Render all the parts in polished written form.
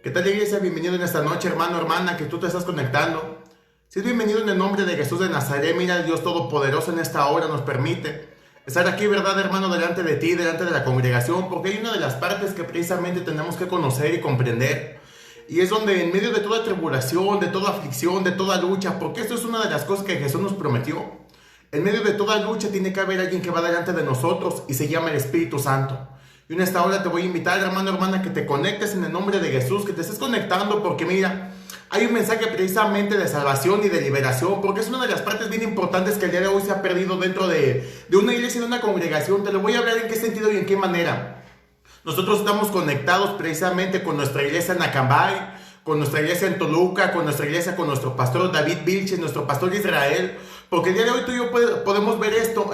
¿Qué tal, iglesia? Bienvenido en esta noche, hermano, hermana, que tú te estás conectando. Si es bienvenido en el nombre de Jesús de Nazaret. Mira, Dios Todopoderoso en esta hora nos permite estar aquí, ¿verdad, hermano? Delante de ti, delante de la congregación, porque hay una de las partes que precisamente tenemos que conocer y comprender. Y es donde en medio de toda tribulación, de toda aflicción, de toda lucha, porque esto es una de las cosas que Jesús nos prometió. En medio de toda lucha tiene que haber alguien que va delante de nosotros y se llama el Espíritu Santo. Y en esta hora te voy a invitar, hermano, hermana, que te conectes en el nombre de Jesús, que te estés conectando, porque mira, hay un mensaje precisamente de salvación y de liberación, porque es una de las partes bien importantes que el día de hoy se ha perdido dentro de una iglesia, de una congregación. Te lo voy a hablar en qué sentido y en qué manera. Nosotros estamos conectados precisamente con nuestra iglesia en Acambay, con nuestra iglesia en Toluca, con nuestra iglesia, con nuestro pastor David Vilches, nuestro pastor Israel, porque el día de hoy tú y yo podemos ver esto.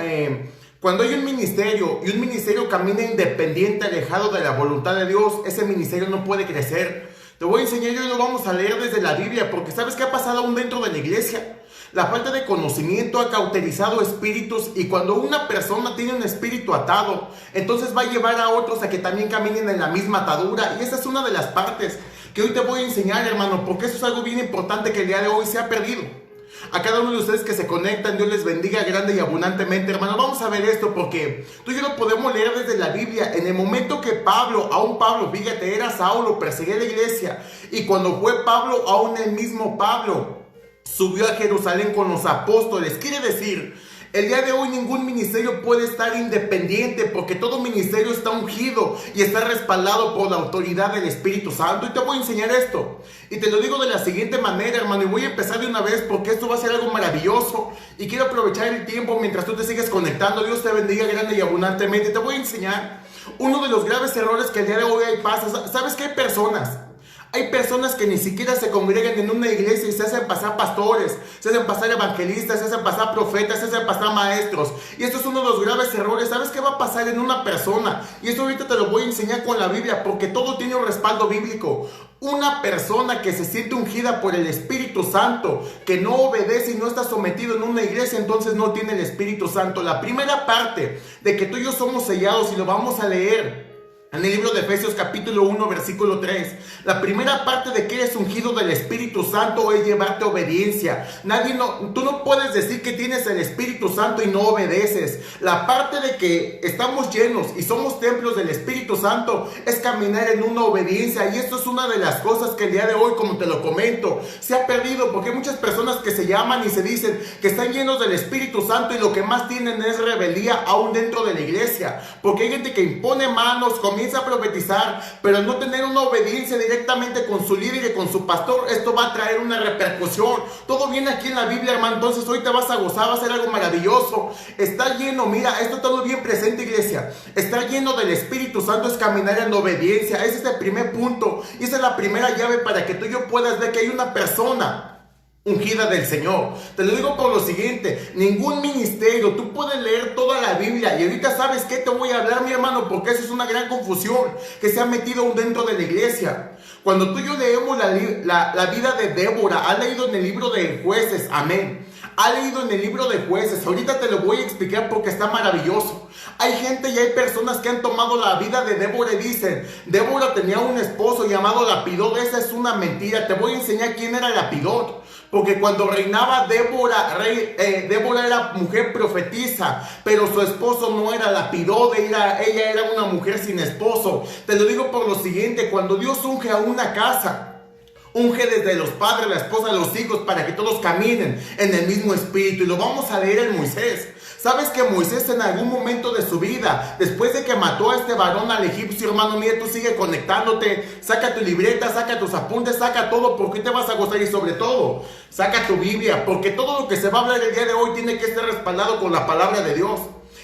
Cuando hay un ministerio y un ministerio camina independiente, alejado de la voluntad de Dios, ese ministerio no puede crecer. Te voy a enseñar y hoy lo vamos a leer desde la Biblia, porque ¿sabes qué ha pasado aún dentro de la iglesia? La falta de conocimiento ha cauterizado espíritus, y cuando una persona tiene un espíritu atado, entonces va a llevar a otros a que también caminen en la misma atadura. Y esa es una de las partes que hoy te voy a enseñar, hermano, porque eso es algo bien importante que el día de hoy se ha perdido. A cada uno de ustedes que se conectan, Dios les bendiga grande y abundantemente, hermano. Vamos a ver esto, porque tú y yo lo podemos leer desde la Biblia. En el momento que Pablo, fíjate, era Saulo, perseguía la iglesia, y cuando fue Pablo, aún el mismo Pablo subió a Jerusalén con los apóstoles. Quiere decir, el día de hoy ningún ministerio puede estar independiente, porque todo ministerio está ungido y está respaldado por la autoridad del Espíritu Santo. Y te voy a enseñar esto, y te lo digo de la siguiente manera, hermano, y voy a empezar de una vez, porque esto va a ser algo maravilloso, y quiero aprovechar el tiempo mientras tú te sigues conectando. Dios te bendiga grande y abundantemente. Te voy a enseñar uno de los graves errores que el día de hoy pasa. ¿Sabes qué? Hay personas que ni siquiera se congregan en una iglesia y se hacen pasar pastores, se hacen pasar evangelistas, se hacen pasar profetas, se hacen pasar maestros. Y esto es uno de los graves errores. ¿Sabes qué va a pasar en una persona? Y esto ahorita te lo voy a enseñar con la Biblia, porque todo tiene un respaldo bíblico. Una persona que se siente ungida por el Espíritu Santo, que no obedece y no está sometido en una iglesia, entonces no tiene el Espíritu Santo. La primera parte de que tú y yo somos sellados, y lo vamos a leer en el libro de Efesios capítulo 1 versículo 3, la primera parte de que eres ungido del Espíritu Santo es llevarte obediencia. Tú no puedes decir que tienes el Espíritu Santo y no obedeces. La parte de que estamos llenos y somos templos del Espíritu Santo es caminar en una obediencia. Y esto es una de las cosas que el día de hoy, como te lo comento, se ha perdido, porque hay muchas personas que se llaman y se dicen que están llenos del Espíritu Santo, y lo que más tienen es rebeldía aún dentro de la iglesia, porque hay gente que impone manos, comienza a profetizar, pero al no tener una obediencia directamente con su líder y con su pastor, esto va a traer una repercusión. Todo viene aquí en la Biblia, hermano. Entonces hoy te vas a gozar, va a ser algo maravilloso. Está lleno, mira, esto está muy bien presente, iglesia. Está lleno del Espíritu Santo, es caminar en obediencia. Ese es el primer punto, y esa es la primera llave para que tú y yo puedas ver que hay una persona ungida del Señor. Te lo digo por lo siguiente: ningún ministerio, tú puedes leer toda la Biblia, y ahorita sabes qué te voy a hablar, mi hermano, porque eso es una gran confusión que se ha metido dentro de la iglesia. Cuando tú y yo leemos la vida de Débora, has leído en el libro de Jueces, amén, ha leído en el libro de Jueces, ahorita te lo voy a explicar porque está maravilloso. Hay gente y hay personas que han tomado la vida de Débora y dicen: Débora tenía un esposo llamado Lapidot. Esa es una mentira. Te voy a enseñar quién era Lapidot, porque cuando reinaba Débora, Débora era mujer profetisa, pero su esposo no era Lapidot, ella era una mujer sin esposo. Te lo digo por lo siguiente: cuando Dios unge a una casa, unge desde los padres, la esposa, los hijos, para que todos caminen en el mismo espíritu. Y lo vamos a leer en Moisés. ¿Sabes que Moisés, en algún momento de su vida, después de que mató a este varón, al egipcio, hermano, mira, tú sigue conectándote, saca tu libreta, saca tus apuntes, saca todo, porque te vas a gozar, y sobre todo, saca tu Biblia, porque todo lo que se va a hablar el día de hoy tiene que estar respaldado con la palabra de Dios.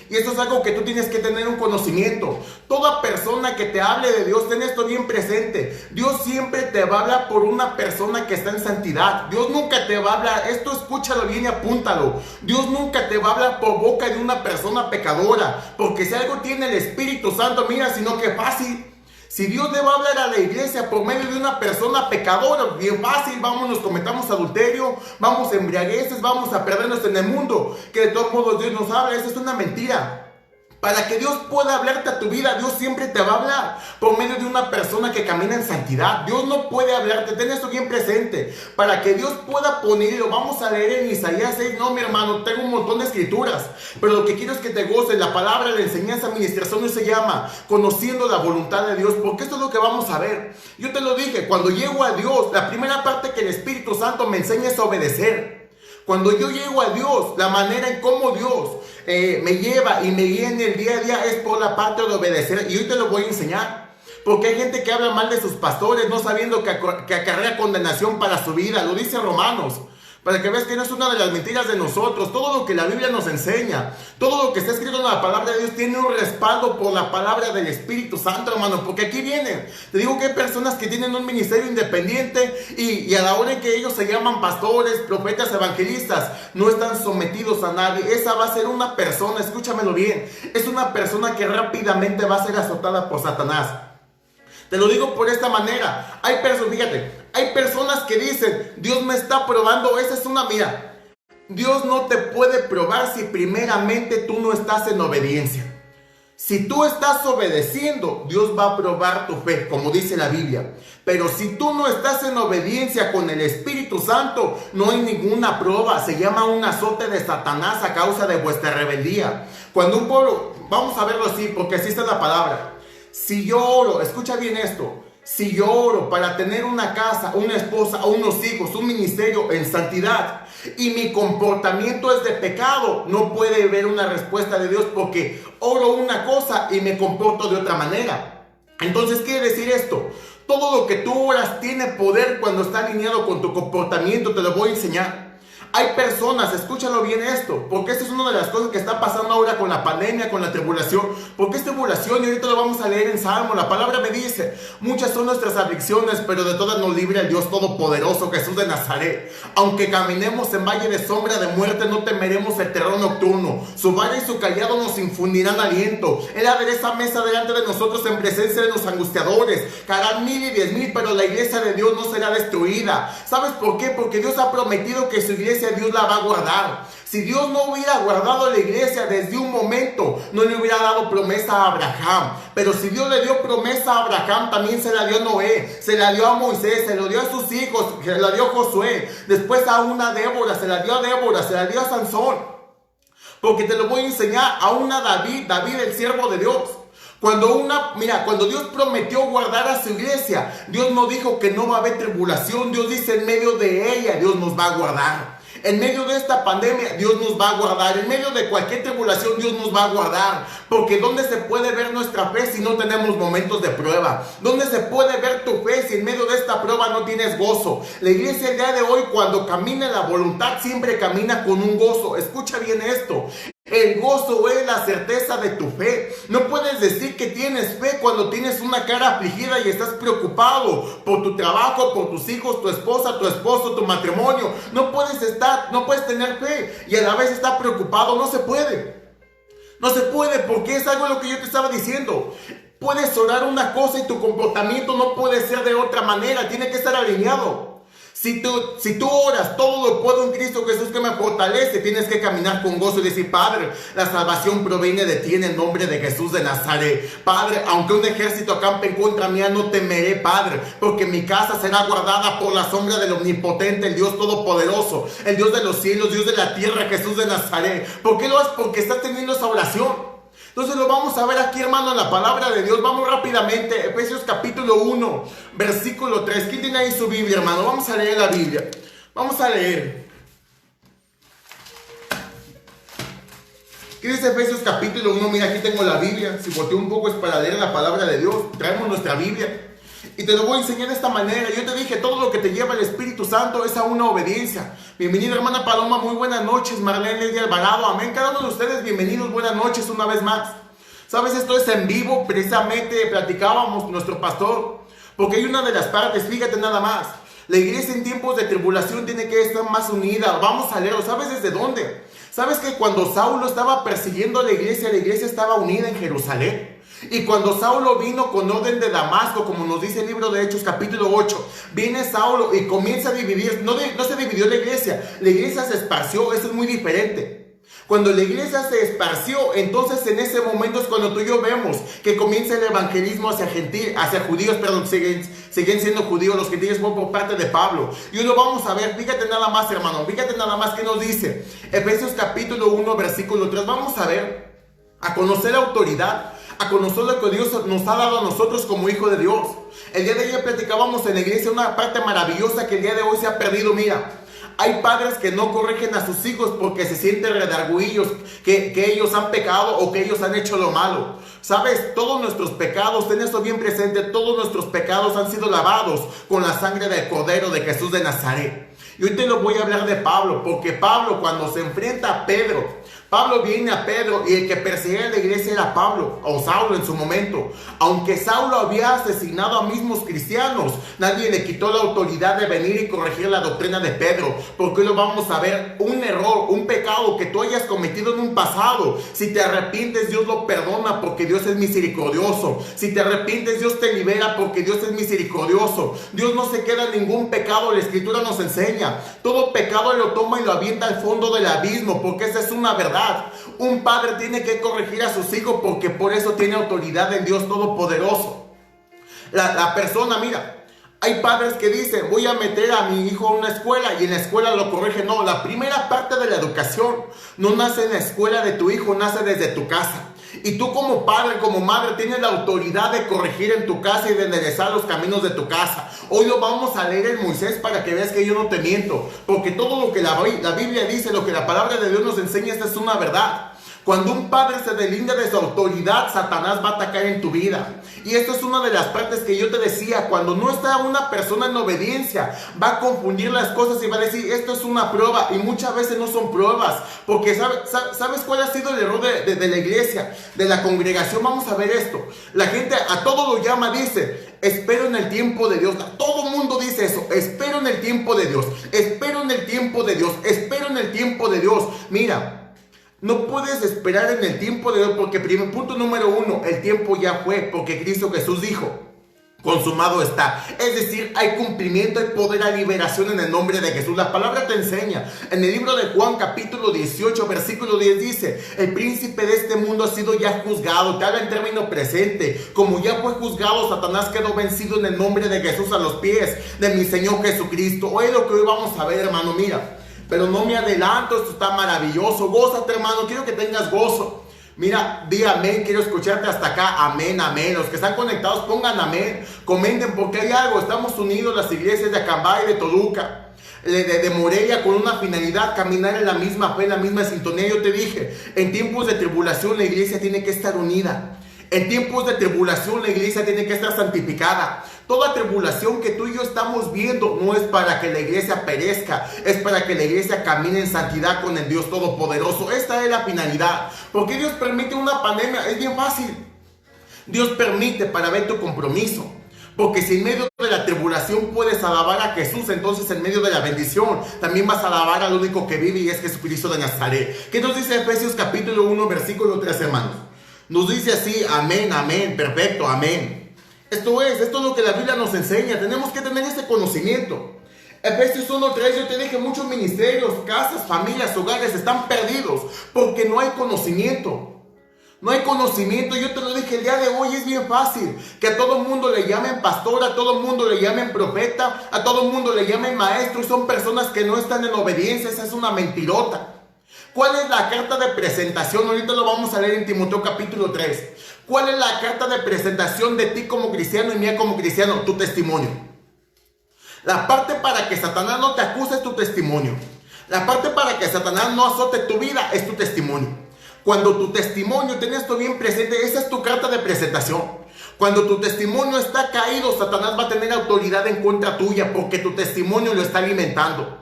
Y esto es algo que tú tienes que tener un conocimiento. Toda persona que te hable de Dios, ten esto bien presente: Dios siempre te va a hablar por una persona que está en santidad. Dios nunca te va a hablar, esto escúchalo bien y apúntalo, Dios nunca te va a hablar por boca de una persona pecadora, porque si algo tiene el Espíritu Santo, mira, sino que fácil. Si Dios le va a hablar a la iglesia por medio de una persona pecadora, bien fácil, nos cometamos adulterio, vamos a embriagueces, vamos a perdernos en el mundo, que de todos modos Dios nos habla. Esa es una mentira. Para que Dios pueda hablarte a tu vida, Dios siempre te va a hablar por medio de una persona que camina en santidad. Dios no puede hablarte, ten esto bien presente. Para que Dios pueda ponerlo, vamos a leer en Isaías 6. No, mi hermano, tengo un montón de escrituras, pero lo que quiero es que te goces. La palabra de enseñanza, administración, hoy se llama conociendo la voluntad de Dios, porque esto es lo que vamos a ver. Yo te lo dije, cuando llego a Dios, la primera parte que el Espíritu Santo me enseña es obedecer. Cuando yo llego a Dios, la manera en cómo Dios me lleva y me guía en el día a día es por la parte de obedecer. Y hoy te lo voy a enseñar. Porque hay gente que habla mal de sus pastores, no sabiendo que acarrea condenación para su vida. Lo dice Romanos. Para que veas que no es una de las mentiras de nosotros. Todo lo que la Biblia nos enseña, todo lo que está escrito en la palabra de Dios tiene un respaldo por la palabra del Espíritu Santo, hermano. Porque aquí viene. Te digo que hay personas que tienen un ministerio independiente y a la hora en que ellos se llaman pastores, profetas, evangelistas, no están sometidos a nadie. Esa va a ser una persona, escúchamelo bien, es una persona que rápidamente va a ser azotada por Satanás. Te lo digo por esta manera. Hay personas, fíjate, hay personas que dicen, Dios me está probando. Esa es una, mira, Dios no te puede probar si primeramente tú no estás en obediencia. Si tú estás obedeciendo, Dios va a probar tu fe, como dice la Biblia. Pero si tú no estás en obediencia con el Espíritu Santo, no hay ninguna prueba. Se llama un azote de Satanás a causa de vuestra rebeldía. Cuando un pueblo, vamos a verlo así, porque así está la palabra. Si yo oro, escucha bien esto, si yo oro para tener una casa, una esposa, unos hijos, un ministerio en santidad y mi comportamiento es de pecado, no puede haber una respuesta de Dios porque oro una cosa y me comporto de otra manera. Entonces, ¿qué quiere decir esto? Todo lo que tú oras tiene poder cuando está alineado con tu comportamiento, te lo voy a enseñar. Hay personas, escúchalo bien esto, porque esto es una de las cosas que está pasando ahora con la pandemia, con la tribulación. Porque es tribulación y ahorita lo vamos a leer en Salmo. La palabra me dice, muchas son nuestras aflicciones, pero de todas nos libre el Dios Todopoderoso, Jesús de Nazaret. Aunque caminemos en valle de sombra de muerte, no temeremos el terror nocturno. Su vara y su callado nos infundirán aliento. Él adereza mesa delante de nosotros en presencia de los angustiadores. Caerán 1000 y 10,000, pero la iglesia de Dios no será destruida. ¿Sabes por qué? Porque Dios ha prometido que su iglesia, Dios la va a guardar. Si Dios no hubiera guardado la iglesia desde un momento, no le hubiera dado promesa a Abraham. Pero si Dios le dio promesa a Abraham, también se la dio a Noé, se la dio a Moisés, se la dio a sus hijos, se la dio a Josué, después a una Débora, se la dio a Débora, se la dio a Sansón. Porque te lo voy a enseñar a una David el siervo de Dios. Cuando Dios prometió guardar a su iglesia, Dios no dijo que no va a haber tribulación. Dios dice, en medio de ella, Dios nos va a guardar. En medio de esta pandemia, Dios nos va a guardar. En medio de cualquier tribulación, Dios nos va a guardar. Porque ¿dónde se puede ver nuestra fe si no tenemos momentos de prueba? ¿Dónde se puede ver tu fe si en medio de esta prueba no tienes gozo? La iglesia el día de hoy, cuando camina en la voluntad, siempre camina con un gozo. Escucha bien esto. El gozo es la certeza de tu fe. No puedes decir que tienes fe cuando tienes una cara afligida y estás preocupado por tu trabajo, por tus hijos, tu esposa, tu esposo, tu matrimonio. No puedes tener fe y a la vez estar preocupado. No se puede. No se puede, porque es algo de lo que yo te estaba diciendo. Puedes orar una cosa y tu comportamiento no puede ser de otra manera. Tiene que estar alineado. Si tú oras, todo lo puedo en Cristo Jesús que me fortalece, tienes que caminar con gozo y decir, Padre, la salvación proviene de ti en el nombre de Jesús de Nazaret. Padre, aunque un ejército acampe en contra mía, no temeré, Padre, porque mi casa será guardada por la sombra del Omnipotente, el Dios Todopoderoso, el Dios de los cielos, Dios de la tierra, Jesús de Nazaret. ¿Por qué lo haces? Porque estás teniendo esa oración. Entonces lo vamos a ver aquí, hermano, en la palabra de Dios. Vamos rápidamente, Efesios capítulo 1, versículo 3. ¿Quién tiene ahí su Biblia, hermano? Vamos a leer la Biblia. Vamos a leer. ¿Qué dice Efesios capítulo 1? Mira, aquí tengo la Biblia. Si volteo un poco es para leer la palabra de Dios. Traemos nuestra Biblia. Y te lo voy a enseñar de esta manera. Yo te dije, todo lo que te lleva el Espíritu Santo es a una obediencia. Bienvenida, hermana Paloma, muy buenas noches. Marlene de Alvarado, amén. Cada uno de ustedes, bienvenidos, buenas noches una vez más. Sabes, esto es en vivo. Precisamente platicábamos nuestro pastor, porque hay una de las partes, fíjate nada más. La iglesia en tiempos de tribulación tiene que estar más unida. Vamos a leerlo. ¿Sabes desde dónde? ¿Sabes que cuando Saulo estaba persiguiendo a la iglesia estaba unida en Jerusalén? Y cuando Saulo vino con orden de Damasco, como nos dice el libro de Hechos capítulo 8, viene Saulo y comienza a dividir. No se dividió la iglesia se esparció. Eso es muy diferente. Cuando la iglesia se esparció, entonces en ese momento es cuando tú y yo vemos que comienza el evangelismo hacia judíos, perdón, siguen siendo judíos, los gentiles fueron por parte de Pablo. Y hoy lo vamos a ver, fíjate nada más, hermano, fíjate nada más que nos dice Efesios capítulo 1, versículo 3, vamos a ver, a conocer la autoridad, a conocer lo que Dios nos ha dado a nosotros como hijo de Dios. El día de ayer platicábamos en la iglesia una parte maravillosa que el día de hoy se ha perdido, mira. Hay padres que no corrigen a sus hijos porque se sienten redargüillos, que ellos han pecado o que ellos han hecho lo malo. ¿Sabes? Todos nuestros pecados, ten esto bien presente, todos nuestros pecados han sido lavados con la sangre del Cordero de Jesús de Nazaret. Y hoy te lo voy a hablar de Pablo, porque Pablo cuando se enfrenta a Pedro, Pablo viene a Pedro y el que perseguía a la iglesia era Pablo, o Saulo en su momento. Aunque Saulo había asesinado a mismos cristianos, nadie le quitó la autoridad de venir y corregir la doctrina de Pedro. Porque hoy lo vamos a ver, un error, un pecado que tú hayas cometido en un pasado. Si te arrepientes, Dios lo perdona porque Dios es misericordioso. Si te arrepientes, Dios te libera porque Dios es misericordioso. Dios no se queda en ningún pecado, la Escritura nos enseña. Todo pecado lo toma y lo avienta al fondo del abismo, porque esa es una verdad. Un padre tiene que corregir a sus hijos porque por eso tiene autoridad en Dios Todopoderoso. La persona, mira, hay padres que dicen, voy a meter a mi hijo a una escuela y en la escuela lo corrigen. No, la primera parte de la educación no nace en la escuela de tu hijo, nace desde tu casa. Y tú como padre, como madre, tienes la autoridad de corregir en tu casa y de enderezar los caminos de tu casa. Hoy lo vamos a leer en Moisés para que veas que yo no te miento. Porque todo lo que la Biblia dice, lo que la palabra de Dios nos enseña, esta es una verdad. Cuando un padre se deslinda de su autoridad, Satanás va a atacar en tu vida. Y esto es una de las partes que yo te decía. Cuando no está una persona en obediencia, va a confundir las cosas y va a decir, esto es una prueba. Y muchas veces no son pruebas. Porque ¿sabes cuál ha sido el error de la iglesia, de la congregación? Vamos a ver esto. La gente a todo lo llama, dice, espero en el tiempo de Dios. Todo el mundo dice eso, espero en el tiempo de Dios. Espero en el tiempo de Dios. Espero en el tiempo de Dios. Mira. No puedes esperar en el tiempo de Dios porque punto número 1, el tiempo ya fue porque Cristo Jesús dijo, consumado está. Es decir, hay cumplimiento, hay poder, hay liberación en el nombre de Jesús. La palabra te enseña. En el libro de Juan capítulo 18 versículo 10 dice, el príncipe de este mundo ha sido ya juzgado. Te habla en término presente. Como ya fue juzgado, Satanás quedó vencido en el nombre de Jesús a los pies de mi Señor Jesucristo. Hoy lo que hoy vamos a ver, hermano, mira. Pero no me adelanto, esto está maravilloso. Gózate, hermano, quiero que tengas gozo. Mira, di amén, quiero escucharte hasta acá. Amén, amén. Los que están conectados pongan amén. Comenten porque hay algo. Estamos unidos las iglesias de Acambay, de Toluca, de Morelia, con una finalidad, caminar en la misma fe, en la misma sintonía. Yo te dije, en tiempos de tribulación la iglesia tiene que estar unida. En tiempos de tribulación la iglesia tiene que estar santificada. Toda tribulación que tú y yo estamos viendo no es para que la iglesia perezca, es para que la iglesia camine en santidad con el Dios Todopoderoso. Esta es la finalidad. ¿Por qué Dios permite una pandemia? Es bien fácil. Dios permite para ver tu compromiso. Porque si en medio de la tribulación puedes alabar a Jesús, entonces en medio de la bendición también vas a alabar al único que vive y es Jesucristo de Nazaret. ¿Qué nos dice Efesios capítulo 1 versículo 3, hermanos? Nos dice así, amén, amén, perfecto, amén. Esto es lo que la Biblia nos enseña. Tenemos que tener este conocimiento. Efesios 1:3, yo te dije, muchos ministerios, casas, familias, hogares están perdidos porque no hay conocimiento. No hay conocimiento. Yo te lo dije el día de hoy, es bien fácil que a todo mundo le llamen pastor, a todo mundo le llamen profeta, a todo mundo le llamen maestro, y son personas que no están en obediencia. Esa es una mentirota. ¿Cuál es la carta de presentación? Ahorita lo vamos a leer en Timoteo capítulo 3. ¿Cuál es la carta de presentación de ti como cristiano y mía como cristiano? Tu testimonio. La parte para que Satanás no te acuse es tu testimonio. La parte para que Satanás no azote tu vida es tu testimonio. Cuando tu testimonio, ten esto bien presente, esa es tu carta de presentación. Cuando tu testimonio está caído, Satanás va a tener autoridad en contra tuya porque tu testimonio lo está alimentando.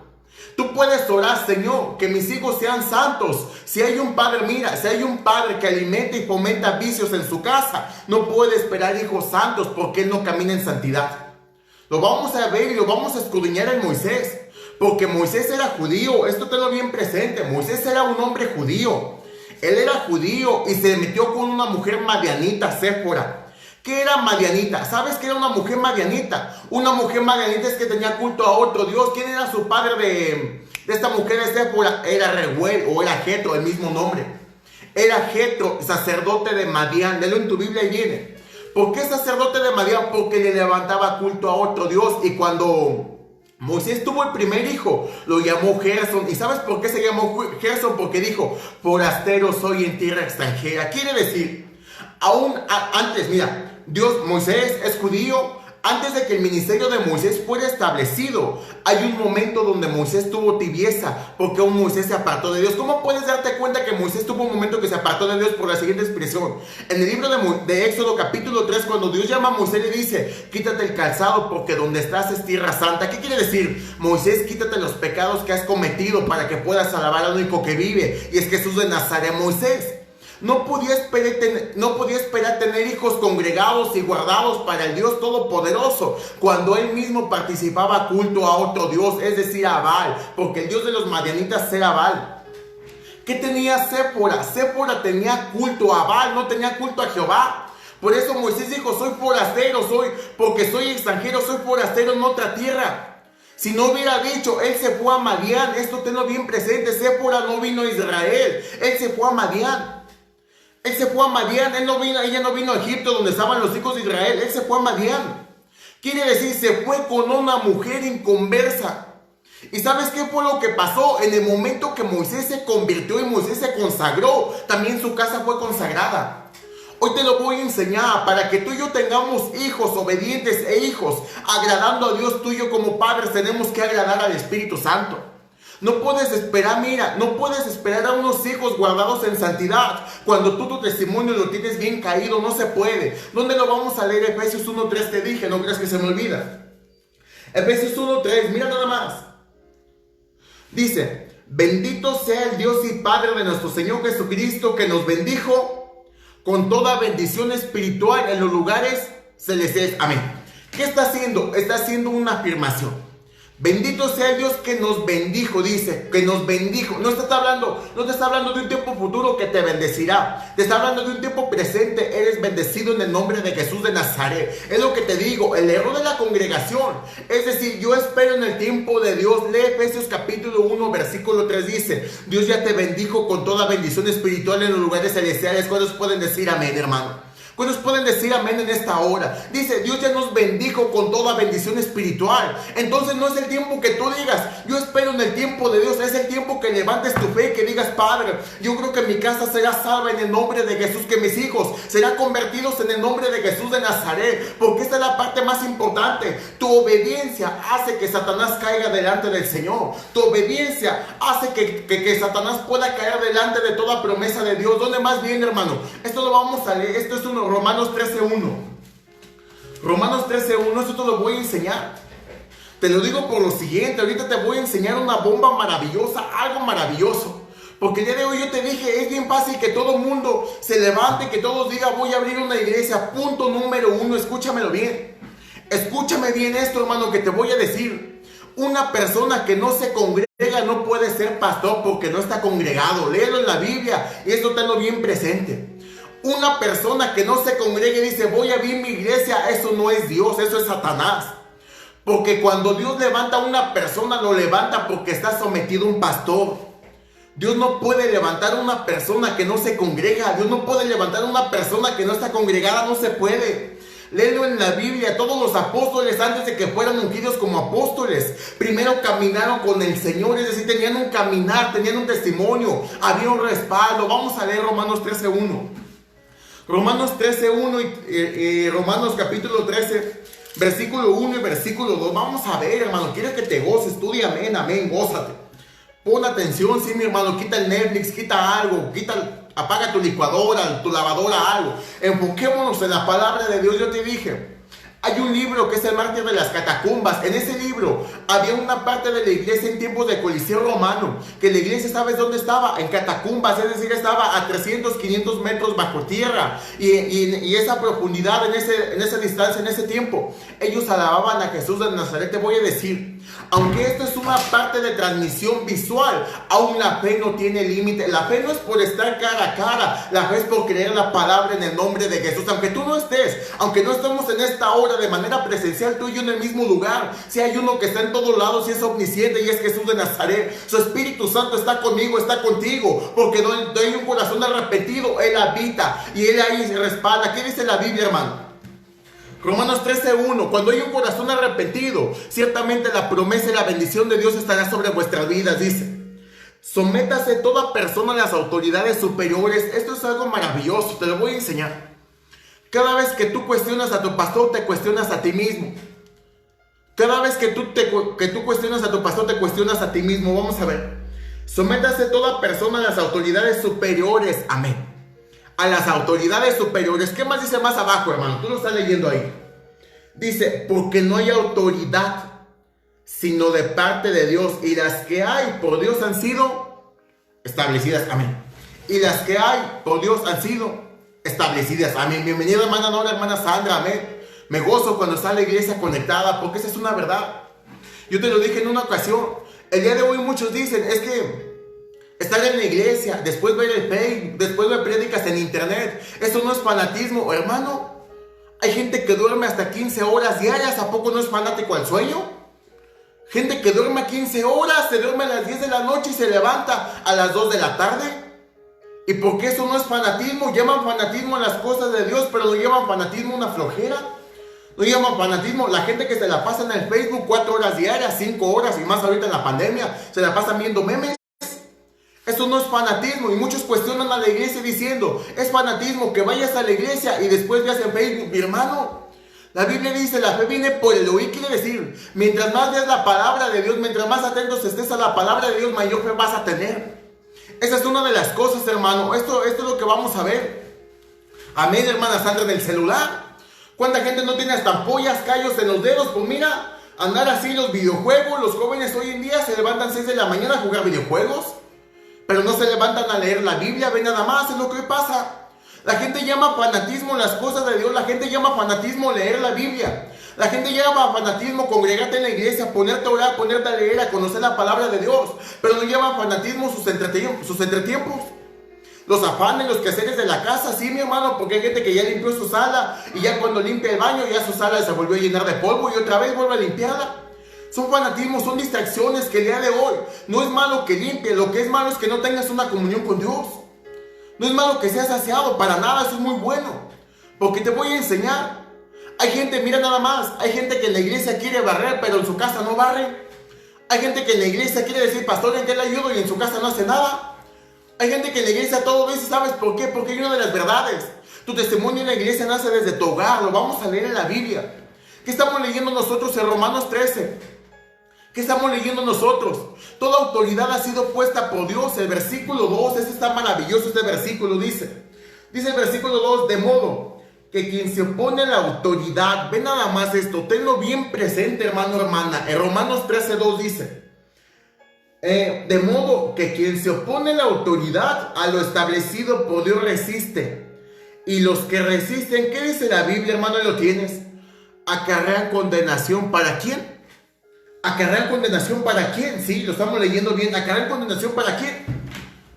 Tú puedes orar, Señor, que mis hijos sean santos. Si hay un padre, mira, si hay un padre que alimenta y fomenta vicios en su casa, no puede esperar hijos santos porque él no camina en santidad. Lo vamos a ver y lo vamos a escudriñar en Moisés. Porque Moisés era judío, esto tenlo bien presente. Moisés era un hombre judío. Él era judío y se metió con una mujer madianita, Séfora. ¿Qué era madianita? ¿Sabes qué era una mujer madianita? Una mujer madianita es que tenía culto a otro Dios. ¿Quién era su padre de esta mujer de Séfora era Reuel o era Jetro, el mismo nombre. Era Jetro, sacerdote de Madián. Léelo en tu Biblia y viene. ¿Por qué sacerdote de Madián? Porque le levantaba culto a otro Dios. Y cuando Moisés tuvo el primer hijo, lo llamó Gerson. ¿Y sabes por qué se llamó Gerson? Porque dijo, forastero soy en tierra extranjera. Quiere decir, antes, mira, Moisés es judío. Antes de que el ministerio de Moisés fuera establecido, hay un momento donde Moisés tuvo tibieza, porque aún Moisés se apartó de Dios. ¿Cómo puedes darte cuenta que Moisés tuvo un momento que se apartó de Dios? Por la siguiente expresión. En el libro de Éxodo capítulo 3, cuando Dios llama a Moisés, le dice, quítate el calzado porque donde estás es tierra santa. ¿Qué quiere decir? Moisés, quítate los pecados que has cometido para que puedas alabar al único que vive, y es Jesús de Nazaret. Moisés no podía esperar tener hijos congregados y guardados para el Dios Todopoderoso cuando él mismo participaba culto a otro Dios, es decir, a Baal, porque el Dios de los madianitas era Baal. ¿Qué tenía Séfora? Séfora tenía culto a Baal, no tenía culto a Jehová. Por eso Moisés dijo, soy forastero, porque soy extranjero, soy forastero en otra tierra. Si no hubiera dicho, él se fue a Madián, esto tenlo bien presente, Séfora no vino a Israel, él se fue a Madián. Él se fue a Madián, ella no vino a Egipto donde estaban los hijos de Israel, él se fue a Madián. Quiere decir, se fue con una mujer inconversa. ¿Y sabes qué fue lo que pasó? En el momento que Moisés se convirtió y Moisés se consagró, también su casa fue consagrada. Hoy te lo voy a enseñar para que tú y yo tengamos hijos obedientes e hijos agradando a Dios. Tú y yo como padres tenemos que agradar al Espíritu Santo. No puedes esperar, no puedes esperar a unos hijos guardados en santidad cuando tú tu testimonio lo tienes bien caído, no se puede. ¿Dónde lo vamos a leer? Efesios 1:3 te dije, no creas que se me olvida. Efesios 1:3, mira nada más. Dice, bendito sea el Dios y Padre de nuestro Señor Jesucristo, que nos bendijo con toda bendición espiritual en los lugares celestiales. Amén. ¿Qué está haciendo? Está haciendo una afirmación. Bendito sea el Dios que nos bendijo, dice, que nos bendijo. No te está hablando de un tiempo futuro que te bendecirá. Te está hablando de un tiempo presente. Eres bendecido en el nombre de Jesús de Nazaret. Es lo que te digo, el error de la congregación. Es decir, yo espero en el tiempo de Dios. Lee Efesios capítulo 1, versículo 3, dice, Dios ya te bendijo con toda bendición espiritual en los lugares celestiales. ¿Cuántos pueden decir amén, hermano? ¿Cuántos pueden decir amén en esta hora? Dice, Dios ya nos bendijo con toda bendición espiritual. Entonces no es el tiempo que tú digas, yo espero en el tiempo de Dios. Es el tiempo que levantes tu fe y que digas, Padre, yo creo que mi casa será salva en el nombre de Jesús, que mis hijos serán convertidos en el nombre de Jesús de Nazaret. Porque esta es la parte más importante. Tu obediencia hace que Satanás caiga delante del Señor. Tu obediencia hace que Satanás pueda caer delante de toda promesa de Dios. ¿Dónde más bien, hermano? Esto lo vamos a leer. Esto es Romanos 13:1. Romanos 13:1, esto te lo voy a enseñar. Te lo digo por lo siguiente, ahorita te voy a enseñar una bomba maravillosa, algo maravilloso. Porque el día de hoy yo te dije, es bien fácil que todo el mundo se levante, que todos digan, voy a abrir una iglesia. Punto número 1, escúchamelo bien. Escúchame bien esto, hermano, que te voy a decir. Una persona que no se congrega no puede ser pastor porque no está congregado. Léelo en la Biblia y esto tenlo bien presente. Una persona que no se congregue y dice, voy a abrir mi iglesia, eso no es Dios, eso es Satanás. Porque cuando Dios levanta a una persona, lo levanta porque está sometido a un pastor. Dios no puede levantar a una persona que no se congrega. Dios no puede levantar a una persona que no está congregada, no se puede. Léelo en la Biblia, todos los apóstoles antes de que fueran ungidos como apóstoles, primero caminaron con el Señor, es decir, tenían un caminar, tenían un testimonio, había un respaldo. Vamos a leer Romanos 13:1. Romanos 13:1 y Romanos capítulo 13, versículo 1 y versículo 2. Vamos a ver, hermano, quiero que te goces, estudia, amén, amén, gózate. Pon atención, sí, mi hermano, quita el Netflix, quita algo, apaga tu licuadora, tu lavadora, algo. Enfoquémonos en la palabra de Dios. Yo te dije, hay un libro que es el Mártir de las Catacumbas. En ese libro había una parte de la iglesia en tiempos de Coliseo Romano, que la iglesia, ¿sabes dónde estaba? En catacumbas, es decir, estaba a 300, 500 metros bajo tierra. Y esa profundidad, en esa distancia, en ese tiempo, ellos alababan a Jesús de Nazaret. Te voy a decir, aunque esto es una parte de transmisión visual, aún la fe no tiene límite. La fe no es por estar cara a cara, la fe es por creer la palabra en el nombre de Jesús. Aunque tú no estés, aunque no estemos en esta hora palabra de manera presencial, tú y yo en el mismo lugar. Si hay uno que está en todos lados y es omnisciente y es Jesús de Nazaret. Su Espíritu Santo está conmigo, está contigo, porque donde hay un corazón arrepentido, Él habita y Él ahí se respalda. ¿Qué dice la Biblia, hermano? Romanos 13:1, cuando hay un corazón arrepentido, ciertamente la promesa y la bendición de Dios estará sobre vuestras vidas, dice. Sométase toda persona a las autoridades superiores. Esto es algo maravilloso, te lo voy a enseñar. Cada vez que tú cuestionas a tu pastor, te cuestionas a ti mismo. Cada vez que tú cuestionas a tu pastor, te cuestionas a ti mismo. Vamos a ver. Sométase toda persona a las autoridades superiores. Amén. A las autoridades superiores. ¿Qué más dice más abajo, hermano? Tú lo estás leyendo ahí. Dice, porque no hay autoridad sino de parte de Dios, y las que hay por Dios han sido establecidas. Amén. Y las que hay por Dios han sido establecidas. Amén. Bienvenida, hermana Nora, hermana Sandra. Amén. Me gozo cuando está la iglesia conectada, porque esa es una verdad. Yo te lo dije en una ocasión. El día de hoy muchos dicen, es que estar en la iglesia, después ver el Facebook, después ver prédicas en internet, eso no es fanatismo, hermano. Hay gente que duerme hasta 15 horas diarias. ¿A poco no es fanático al sueño? Gente que duerme 15 horas, se duerme a las 10 de la noche y se levanta a las 2 de la tarde. ¿Y por qué eso no es fanatismo? Llaman fanatismo a las cosas de Dios, pero no llaman fanatismo a una flojera. No llaman fanatismo la gente que se la pasa en el Facebook 4 horas diarias, 5 horas y más ahorita en la pandemia, se la pasan viendo memes. Eso no es fanatismo, y muchos cuestionan a la iglesia diciendo, es fanatismo que vayas a la iglesia y después veas en Facebook. Mi hermano, la Biblia dice, la fe viene por el oír. Quiere decir, mientras más veas la palabra de Dios, mientras más atentos estés a la palabra de Dios, mayor fe vas a tener. Esa es una de las cosas, hermano. Esto es lo que vamos a ver. Amén, hermana Sandra, en el celular. ¿Cuánta gente no tiene hasta ampollas, callos en los dedos? Pues mira, andar así los videojuegos. Los jóvenes hoy en día se levantan 6 de la mañana a jugar videojuegos, pero no se levantan a leer la Biblia. Ven nada más, es lo que pasa. La gente llama fanatismo las cosas de Dios. La gente llama fanatismo leer la Biblia. La gente llama fanatismo congregarte en la iglesia, ponerte a orar, ponerte a leer, a conocer la palabra de Dios. Pero no llaman fanatismo sus entretiempos. Los afanes, los quehaceres de la casa, sí, mi hermano, porque hay gente que ya limpió su sala y ya cuando limpia el baño, ya su sala se volvió a llenar de polvo y otra vez vuelve a limpiarla. Son fanatismos, son distracciones que el día de hoy no es malo que limpie. Lo que es malo es que no tengas una comunión con Dios. No es malo que seas saciado, para nada, eso es muy bueno. Porque te voy a enseñar. Hay gente, mira nada más, hay gente que en la iglesia quiere barrer, pero en su casa no barre. Hay gente que en la iglesia quiere decir, pastor, ¿en qué le ayudo? Y en su casa no hace nada. Hay gente que en la iglesia todo dice, ¿sabes por qué? Porque hay una de las verdades. Tu testimonio en la iglesia nace desde tu hogar, lo vamos a leer en la Biblia. ¿Qué estamos leyendo nosotros en Romanos 13? ¿Qué estamos leyendo nosotros? Toda autoridad ha sido puesta por Dios. El versículo 2, este está maravilloso, este versículo dice. Dice el versículo 2, de modo que quien se opone a la autoridad, ve nada más esto, tenlo bien presente, hermano, hermana. En Romanos 13:2 dice, de modo que quien se opone a la autoridad, a lo establecido por Dios resiste. Y los que resisten, ¿qué dice la Biblia, hermano? ¿Lo tienes? Acarrean condenación. ¿Para quién? ¿Acarrean condenación para quién? Sí, lo estamos leyendo bien. ¿Acarrean condenación para quién?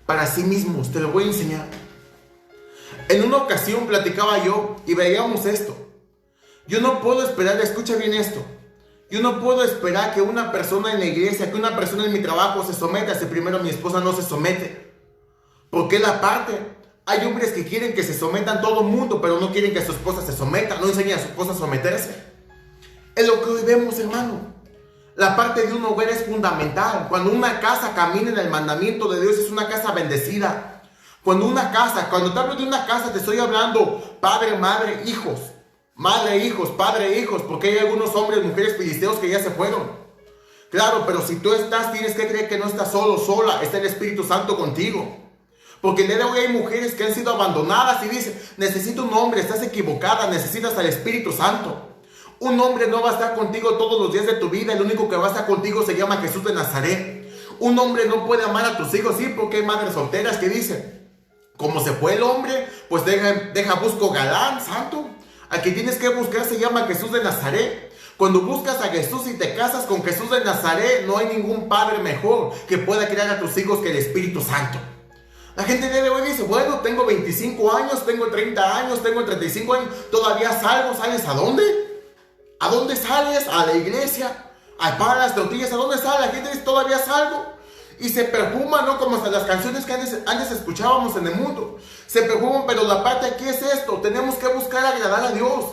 Para sí mismos. Te lo voy a enseñar. En una ocasión platicaba yo y veíamos esto. Yo no puedo esperar, escucha bien esto. Yo no puedo esperar que una persona en la iglesia, que una persona en mi trabajo se someta. Si primero mi esposa no se somete. Porque la parte, hay hombres que quieren que se sometan todo el mundo, pero no quieren que su esposa se someta. No enseñan a su esposa a someterse. Es lo que hoy vemos, hermano. La parte de un hogar es fundamental. Cuando una casa camina en el mandamiento de Dios, es una casa bendecida. Cuando te hablo de una casa, te estoy hablando padre, madre, hijos. Madre, hijos, padre, hijos. Porque hay algunos hombres, mujeres filisteos que ya se fueron. Claro, pero si tú estás, tienes que creer que no estás solo, sola. Está el Espíritu Santo contigo. Porque el día de hoy hay mujeres que han sido abandonadas y dicen, necesito un hombre, estás equivocada, necesitas al Espíritu Santo. Un hombre no va a estar contigo todos los días de tu vida. El único que va a estar contigo se llama Jesús de Nazaret. Un hombre no puede amar a tus hijos, sí, porque hay madres solteras que dicen, como se fue el hombre, pues deja busco galán, santo. Al que tienes que buscar se llama Jesús de Nazaret. Cuando buscas a Jesús y te casas con Jesús de Nazaret, no hay ningún padre mejor que pueda criar a tus hijos que el Espíritu Santo. La gente de hoy dice, bueno, tengo 25 años, tengo 30 años, tengo 35 años, todavía salgo. ¿Sales a dónde? ¿A dónde sales? A la iglesia, a para las tortillas. ¿A dónde sale? La gente dice, todavía salgo. Y se perfuma, ¿no? Como hasta las canciones que antes escuchábamos en el mundo. Se perfuman, pero la parte aquí es esto. Tenemos que buscar agradar a Dios.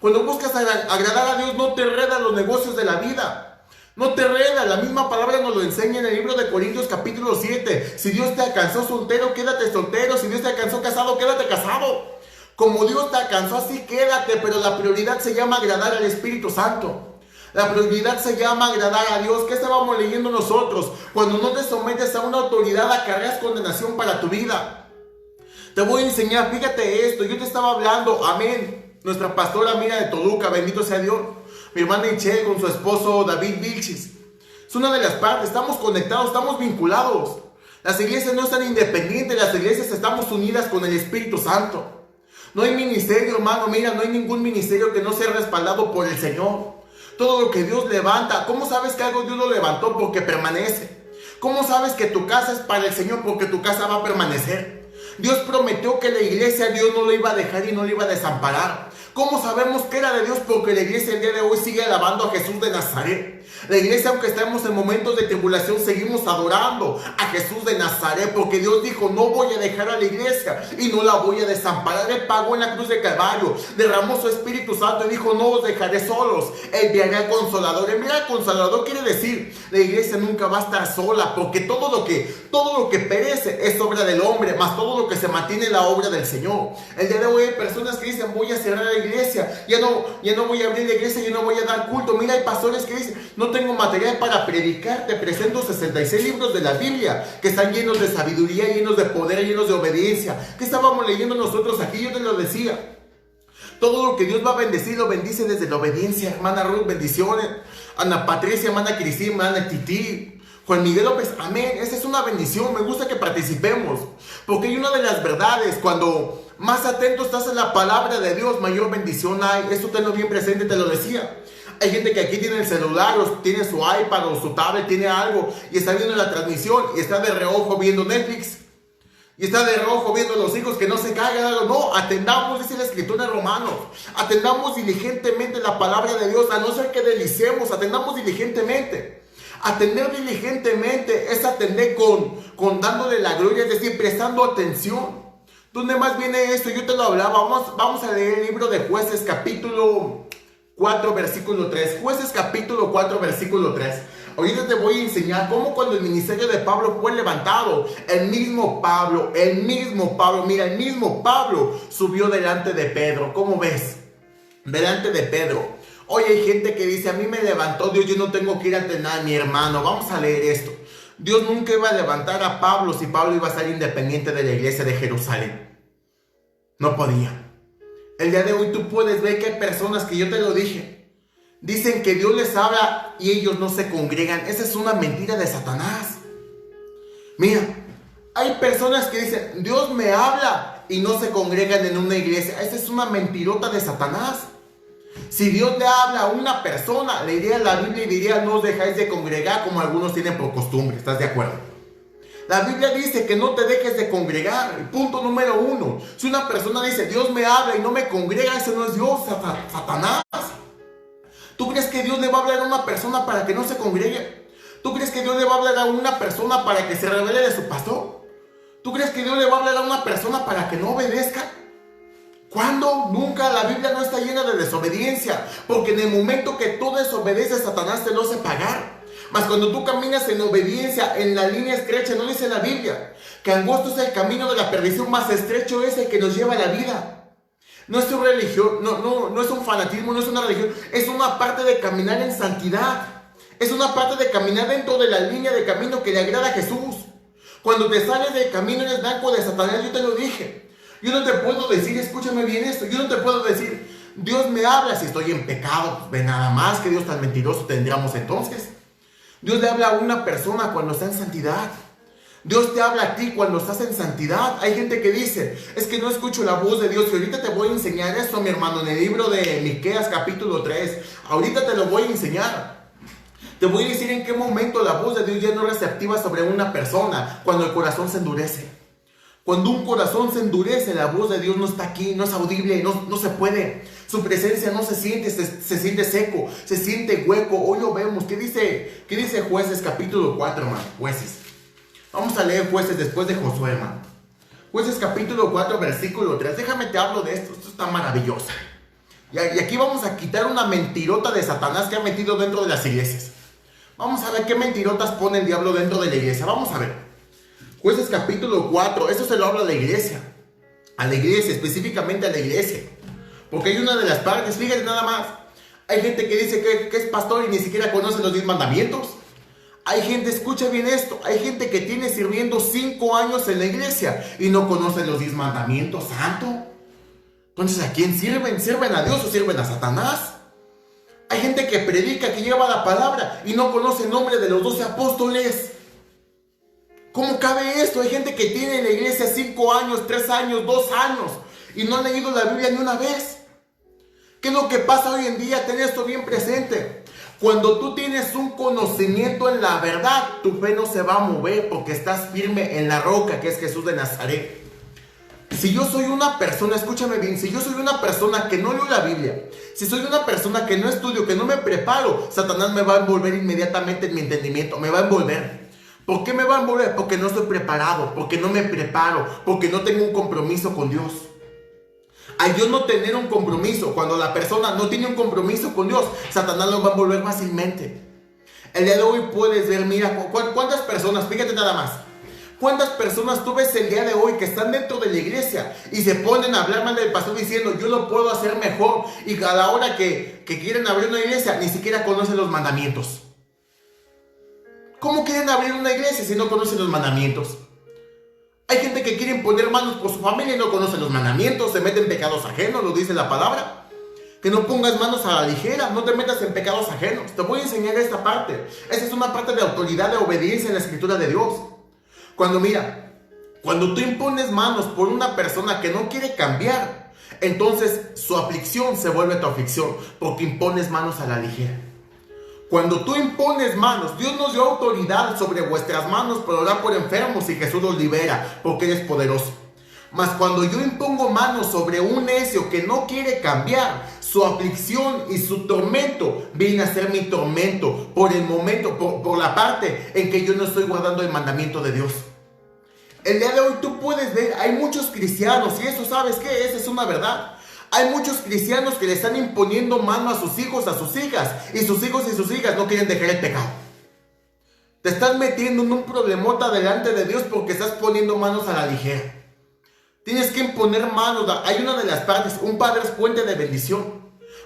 Cuando buscas agradar a Dios, no te enredan los negocios de la vida. No te enredan. La misma palabra nos lo enseña en el libro de Corintios capítulo 7. Si Dios te alcanzó soltero, quédate soltero. Si Dios te alcanzó casado, quédate casado. Como Dios te alcanzó, así quédate. Pero la prioridad se llama agradar al Espíritu Santo. La prioridad se llama agradar a Dios. ¿Qué estábamos leyendo nosotros? Cuando no te sometes a una autoridad, acarreas condenación para tu vida. Te voy a enseñar, fíjate esto. Yo te estaba hablando, amén. Nuestra pastora Mira de Toluca, bendito sea Dios. Mi hermana Ichel con su esposo David Vilchis. Es una de las partes, estamos conectados, estamos vinculados. Las iglesias no están independientes, las iglesias estamos unidas con el Espíritu Santo. No hay ministerio, hermano, mira, no hay ningún ministerio que no sea respaldado por el Señor. Todo lo que Dios levanta, ¿cómo sabes que algo Dios lo levantó? Porque permanece. ¿Cómo sabes que tu casa es para el Señor? Porque tu casa va a permanecer. Dios prometió que la iglesia Dios no la iba a dejar y no la iba a desamparar. ¿Cómo sabemos que era de Dios? Porque la iglesia el día de hoy sigue alabando a Jesús de Nazaret. La iglesia, aunque estamos en momentos de tribulación, seguimos adorando a Jesús de Nazaret, porque Dios dijo, no voy a dejar a la iglesia y no la voy a desamparar. Él pagó en la cruz de Calvario, derramó su Espíritu Santo y dijo, no os dejaré solos, enviaré al Consolador. Enviar al Consolador quiere decir, la iglesia nunca va a estar sola, porque todo lo que perece es obra del hombre, más todo lo que se mantiene es la obra del Señor. El día de hoy hay personas que dicen, voy a cerrar la iglesia, ya no voy a abrir la iglesia, ya no voy a dar culto. Mira, hay pastores que dicen, no tengo material para predicar. Te presento 66 libros de la Biblia que están llenos de sabiduría, llenos de poder, llenos de obediencia. ¿Qué estábamos leyendo nosotros aquí? Yo te lo decía. Todo lo que Dios va a bendecir, lo bendice desde la obediencia. Hermana Ruth, bendiciones. Ana Patricia, hermana Cristina, hermana Titi, Juan Miguel López, amén. Esa es una bendición. Me gusta que participemos, porque hay una de las verdades. Cuando más atento estás en la palabra de Dios, mayor bendición hay. Esto tenlo bien presente, te lo decía. Hay gente que aquí tiene el celular, o tiene su iPad o su tablet, tiene algo y está viendo la transmisión y está de reojo viendo Netflix. Y está de reojo viendo a los hijos que no se caigan. No, atendamos, dice la escritura en Romanos. Atendamos diligentemente la palabra de Dios, a no ser que delicemos, atendamos diligentemente. Atender diligentemente es atender con dándole la gloria, es decir, prestando atención. ¿Dónde más viene esto? Yo te lo hablaba. Vamos a leer el libro de Jueces, capítulo 4, versículo 3. Jueces capítulo 4, versículo 3. Ahorita te voy a enseñar cómo cuando el ministerio de Pablo fue levantado, el mismo Pablo subió delante de Pedro. ¿Cómo ves? Delante de Pedro. Hoy hay gente que dice, a mí me levantó Dios, yo no tengo que ir a entrenar a mi hermano. Vamos a leer esto. Dios nunca iba a levantar a Pablo si Pablo iba a ser independiente de la iglesia de Jerusalén. No podía. El día de hoy tú puedes ver que hay personas que yo te lo dije, dicen que Dios les habla y ellos no se congregan. Esa es una mentira de Satanás. Mira, hay personas que dicen, Dios me habla y no se congregan en una iglesia. Esa es una mentirota de Satanás. Si Dios le habla a una persona, le iría a la Biblia y diría, no os dejáis de congregar como algunos tienen por costumbre. ¿Estás de acuerdo? La Biblia dice que no te dejes de congregar. Punto número 1. Si una persona dice, Dios me habla y no me congrega, ese no es Dios, Satanás. ¿Tú crees que Dios le va a hablar a una persona para que no se congregue? ¿Tú crees que Dios le va a hablar a una persona para que se rebele de su pastor? ¿Tú crees que Dios le va a hablar a una persona para que no obedezca? ¿Cuándo? Nunca. La Biblia no está llena de desobediencia, porque en el momento que tú desobedeces, Satanás te lo hace pagar. Mas cuando tú caminas en obediencia, en la línea estrecha, no dice la Biblia que angosto es el camino de la perdición, más estrecho es el que nos lleva a la vida. No es una religión, no es un fanatismo, no es una religión, es una parte de caminar en santidad. Es una parte de caminar dentro de la línea de camino que le agrada a Jesús. Cuando te sales del camino eres blanco de Satanás, yo te lo dije. Yo no te puedo decir, escúchame bien esto, yo no te puedo decir, Dios me habla si estoy en pecado. Pues ve nada más, que Dios tan mentiroso tendríamos entonces. Dios le habla a una persona cuando está en santidad. Dios te habla a ti cuando estás en santidad. Hay gente que dice, es que no escucho la voz de Dios. Y ahorita te voy a enseñar esto, mi hermano, en el libro de Miqueas capítulo 3. Ahorita te lo voy a enseñar. Te voy a decir en qué momento la voz de Dios ya no es receptiva sobre una persona. Cuando el corazón se endurece. Cuando un corazón se endurece, la voz de Dios no está aquí, no es audible, no se puede. Su presencia no se siente, se siente seco, se siente hueco. Hoy lo vemos. ¿Qué dice Jueces capítulo 4, hermano? Jueces. Vamos a leer Jueces después de Josué, hermano. Jueces capítulo 4, versículo 3. Déjame te hablo de esto. Esto está maravilloso. Y aquí vamos a quitar una mentirota de Satanás que ha metido dentro de las iglesias. Vamos a ver qué mentirotas pone el diablo dentro de la iglesia. Vamos a ver. Jueces capítulo 4, eso se lo habla a la iglesia, específicamente a la iglesia, porque hay una de las partes, fíjate nada más, hay gente que dice que es pastor y ni siquiera conoce los 10 mandamientos, hay gente, escucha bien esto, hay gente que tiene sirviendo 5 años en la iglesia y no conoce los 10 mandamientos, santo. Entonces, ¿a quién sirven? ¿Sirven a Dios o sirven a Satanás? Hay gente que predica, que lleva la palabra y no conoce el nombre de los 12 apóstoles. ¿Cómo cabe esto? Hay gente que tiene en la iglesia 5 años, 3 años, 2 años y no ha leído la Biblia ni una vez. ¿Qué es lo que pasa hoy en día? Ten esto bien presente. Cuando tú tienes un conocimiento en la verdad, tu fe no se va a mover porque estás firme en la roca que es Jesús de Nazaret. Si yo soy una persona, escúchame bien, si yo soy una persona que no leo la Biblia, si soy una persona que no estudio, que no me preparo, Satanás me va a envolver inmediatamente en mi entendimiento, me va a envolver. ¿Por qué me va a envolver? Porque no estoy preparado, porque no me preparo, porque no tengo un compromiso con Dios. Al yo no tener un compromiso, cuando la persona no tiene un compromiso con Dios, Satanás lo va a envolver fácilmente. El día de hoy puedes ver, mira, cuántas personas, fíjate nada más, cuántas personas tú ves el día de hoy que están dentro de la iglesia y se ponen a hablar mal del pastor diciendo, yo lo puedo hacer mejor, y a la hora que quieren abrir una iglesia, ni siquiera conocen los mandamientos. ¿Cómo quieren abrir una iglesia si no conocen los mandamientos? Hay gente que quiere poner manos por su familia y no conoce los mandamientos, se mete en pecados ajenos, lo dice la palabra. Que no pongas manos a la ligera, no te metas en pecados ajenos. Te voy a enseñar esta parte. Esa es una parte de autoridad, de obediencia en la escritura de Dios. Cuando tú impones manos por una persona que no quiere cambiar, entonces su aflicción se vuelve tu aflicción, porque impones manos a la ligera. Cuando tú impones manos, Dios nos dio autoridad sobre vuestras manos para orar por enfermos y Jesús los libera, porque Él es poderoso. Mas cuando yo impongo manos sobre un necio que no quiere cambiar, su aflicción y su tormento viene a ser mi tormento por el momento, por la parte en que yo no estoy guardando el mandamiento de Dios. El día de hoy tú puedes ver, hay muchos cristianos, y eso sabes que esa es una verdad. Hay muchos cristianos que le están imponiendo mano a sus hijos, a sus hijas, y sus hijos y sus hijas no quieren dejar el pecado. Te estás metiendo en un problemota delante de Dios porque estás poniendo manos a la ligera. Tienes que imponer manos. Hay una de las partes, un padre es fuente de bendición.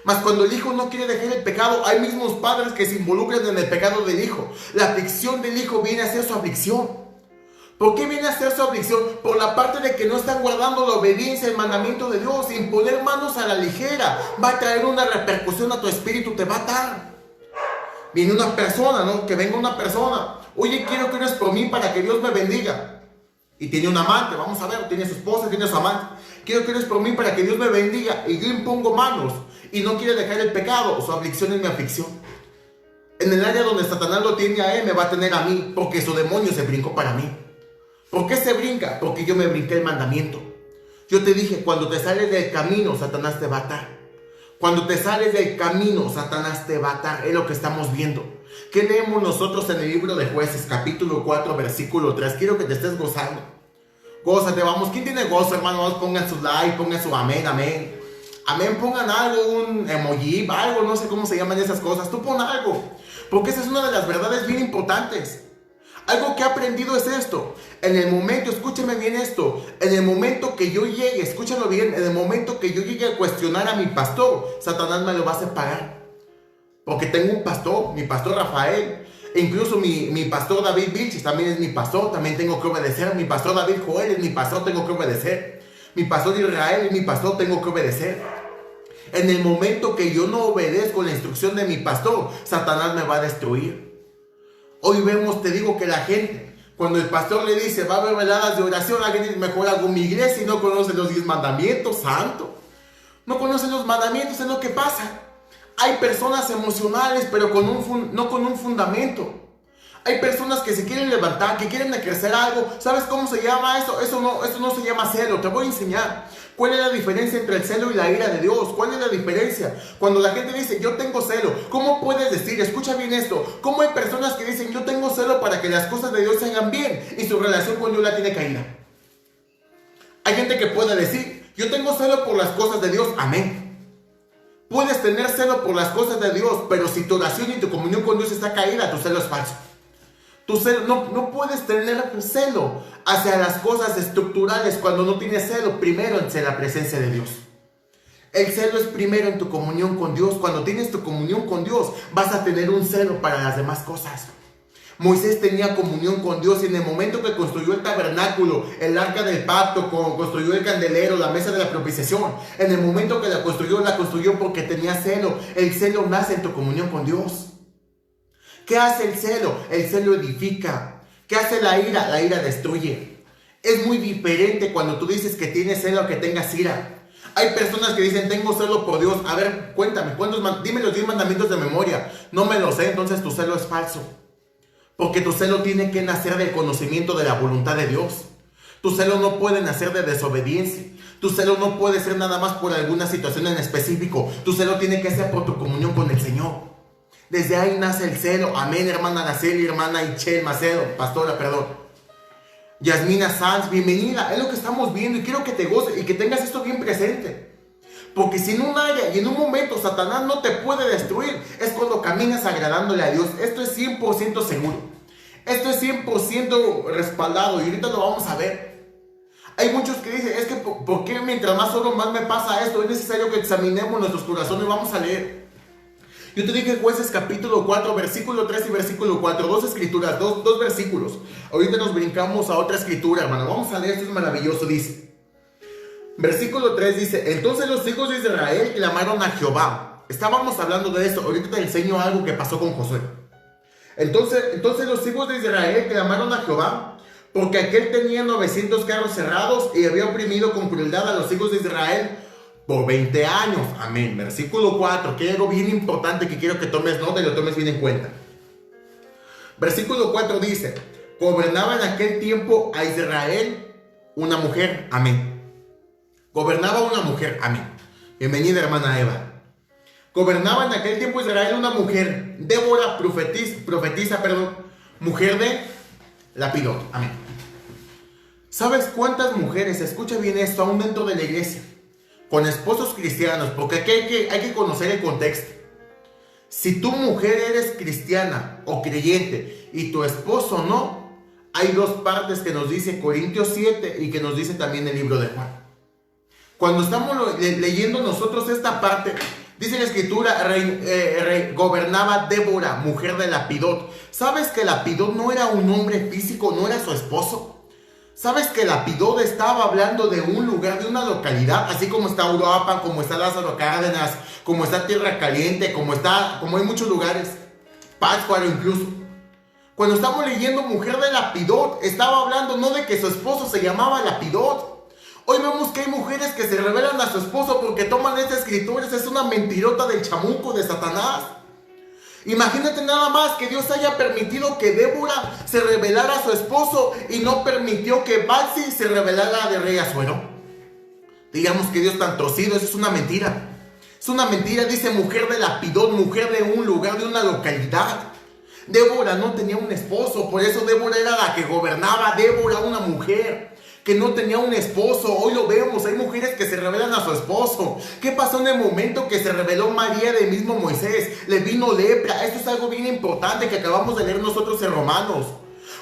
Mas cuando el hijo no quiere dejar el pecado, hay mismos padres que se involucran en el pecado del hijo. La aflicción del hijo viene a ser su aflicción. ¿Por qué viene a ser su aflicción? Por la parte de que no están guardando la obediencia al mandamiento de Dios. Imponer manos a la ligera va a traer una repercusión a tu espíritu, te va a atar. Viene una persona, ¿no? Que venga una persona. Oye, quiero que ores por mí para que Dios me bendiga. Y tiene un amante, vamos a ver, tiene su esposa, tiene su amante. Quiero que ores por mí para que Dios me bendiga. Y yo impongo manos y no quiere dejar el pecado. Su aflicción es mi aflicción. En el área donde Satanás lo tiene a él, me va a tener a mí, porque su demonio se brincó para mí. ¿Por qué se brinca? Porque yo me brinqué el mandamiento. Yo te dije, cuando te sales del camino, Satanás te va a atar. Cuando te sales del camino, Satanás te va a atar. Es lo que estamos viendo. ¿Qué leemos nosotros en el libro de Jueces, capítulo 4, versículo 3? Quiero que te estés gozando. Gózate, vamos. ¿Quién tiene gozo, hermano? Vamos, pongan su like, pongan su amén, amén. Amén, pongan algo, un emoji, algo, no sé cómo se llaman esas cosas. Tú pon algo. Porque esa es una de las verdades bien importantes. Algo que he aprendido es esto. En el momento, escúchame bien esto, en el momento que yo llegue, escúchalo bien, en el momento que yo llegue a cuestionar a mi pastor, Satanás me lo va a separar. Porque tengo un pastor, mi pastor Rafael, e incluso mi pastor David Vilchis también es mi pastor, también tengo que obedecer. Mi pastor David Joel es mi pastor, tengo que obedecer. Mi pastor Israel es mi pastor, tengo que obedecer. En el momento que yo no obedezco la instrucción de mi pastor, Satanás me va a destruir. Hoy vemos, te digo que la gente, cuando el pastor le dice, va a haber veladas de oración, alguien dice, mejor hago mi iglesia y no conoce los 10 mandamientos, santo. No conocen los mandamientos, es lo que pasa. Hay personas emocionales, pero no con un fundamento. Hay personas que se quieren levantar, que quieren crecer algo. ¿Sabes cómo se llama eso? Eso no se llama celo. Te voy a enseñar. ¿Cuál es la diferencia entre el celo y la ira de Dios? ¿Cuál es la diferencia? Cuando la gente dice, yo tengo celo, ¿cómo puedes decir? Escucha bien esto. ¿Cómo hay personas que dicen, yo tengo celo para que las cosas de Dios se hagan bien y su relación con Dios la tiene caída? Hay gente que puede decir, yo tengo celo por las cosas de Dios. Amén. Puedes tener celo por las cosas de Dios, pero si tu oración y tu comunión con Dios está caída, tu celo es falso. Tu celo, no puedes tener celo hacia las cosas estructurales cuando no tienes celo primero hacia la presencia de Dios. El celo es primero en tu comunión con Dios. Cuando tienes tu comunión con Dios, vas a tener un celo para las demás cosas. Moisés tenía comunión con Dios y en el momento que construyó el tabernáculo, el arca del pacto, construyó el candelero, la mesa de la propiciación, en el momento que la construyó porque tenía celo. El celo nace en tu comunión con Dios. ¿Qué hace el celo? El celo edifica. ¿Qué hace la ira? La ira destruye. Es muy diferente cuando tú dices que tienes celo a que tengas ira. Hay personas que dicen, tengo celo por Dios. A ver, cuéntame, dime los 10 mandamientos de memoria. No me los sé, entonces tu celo es falso. Porque tu celo tiene que nacer del conocimiento de la voluntad de Dios. Tu celo no puede nacer de desobediencia. Tu celo no puede ser nada más por alguna situación en específico. Tu celo tiene que ser por tu comunión con el Señor. Desde ahí nace el celo. Amén, hermana Araceli, hermana Ichel Macedo, pastora, perdón. Yasmina Sanz, bienvenida. Es lo que estamos viendo y quiero que te goces y que tengas esto bien presente. Porque si en un área y en un momento Satanás no te puede destruir, es cuando caminas agradándole a Dios. Esto es 100% seguro. Esto es 100% respaldado y ahorita lo vamos a ver. Hay muchos que dicen, es que ¿por qué mientras más oro más me pasa esto? Es necesario que examinemos nuestros corazones. Vamos a leer. Yo te dije Jueces capítulo 4, versículo 3 y versículo 4. Dos escrituras, dos versículos. Ahorita nos brincamos a otra escritura, hermano. Vamos a leer, esto es maravilloso, dice. Versículo 3 dice, entonces los hijos de Israel clamaron a Jehová. Estábamos hablando de esto. Ahorita te enseño algo que pasó con Josué. Entonces los hijos de Israel clamaron a Jehová, porque aquel tenía 900 carros cerrados y había oprimido con crueldad a los hijos de Israel por 20 años. Amén. Versículo 4, que hay algo bien importante que quiero que tomes nota y lo tomes bien en cuenta. Versículo 4 dice, gobernaba en aquel tiempo a Israel una mujer. Amén. Gobernaba una mujer. Amén. Bienvenida, hermana Eva. Gobernaba en aquel tiempo Israel una mujer, Débora, profetisa, mujer de Lapidot. Amén. ¿Sabes cuántas mujeres, escucha bien esto, aún dentro de la iglesia, con esposos cristianos? Porque aquí hay que conocer el contexto. Si tu mujer eres cristiana o creyente y tu esposo no, hay dos partes que nos dice Corintios 7 y que nos dice también el libro de Juan. Cuando estamos leyendo nosotros esta parte, dice la escritura, gobernaba Débora, mujer de Lapidot. ¿Sabes que Lapidot no era un hombre físico, no era su esposo? ¿Sabes que Lapidot estaba hablando de un lugar, de una localidad? Así como está Uruapan, como está Lázaro Cárdenas, como está Tierra Caliente, como hay muchos lugares, Pátzcuaro incluso. Cuando estamos leyendo mujer de Lapidot, estaba hablando no de que su esposo se llamaba Lapidot. Hoy vemos que hay mujeres que se rebelan a su esposo porque toman esta escritura. Es una mentirota del chamuco de Satanás. Imagínate nada más que Dios haya permitido que Débora se rebelara a su esposo y no permitió que Balsi se rebelara de rey Asuero. Digamos que Dios tan torcido, eso es una mentira. Es una mentira, dice mujer de Lapidot, mujer de un lugar, de una localidad. Débora no tenía un esposo, por eso Débora era la que gobernaba. Débora, una mujer que no tenía un esposo. Hoy lo vemos, hay mujeres que se rebelan a su esposo. ¿Qué pasó en el momento que se rebeló María del mismo Moisés? Le vino lepra. Esto es algo bien importante que acabamos de leer nosotros en Romanos.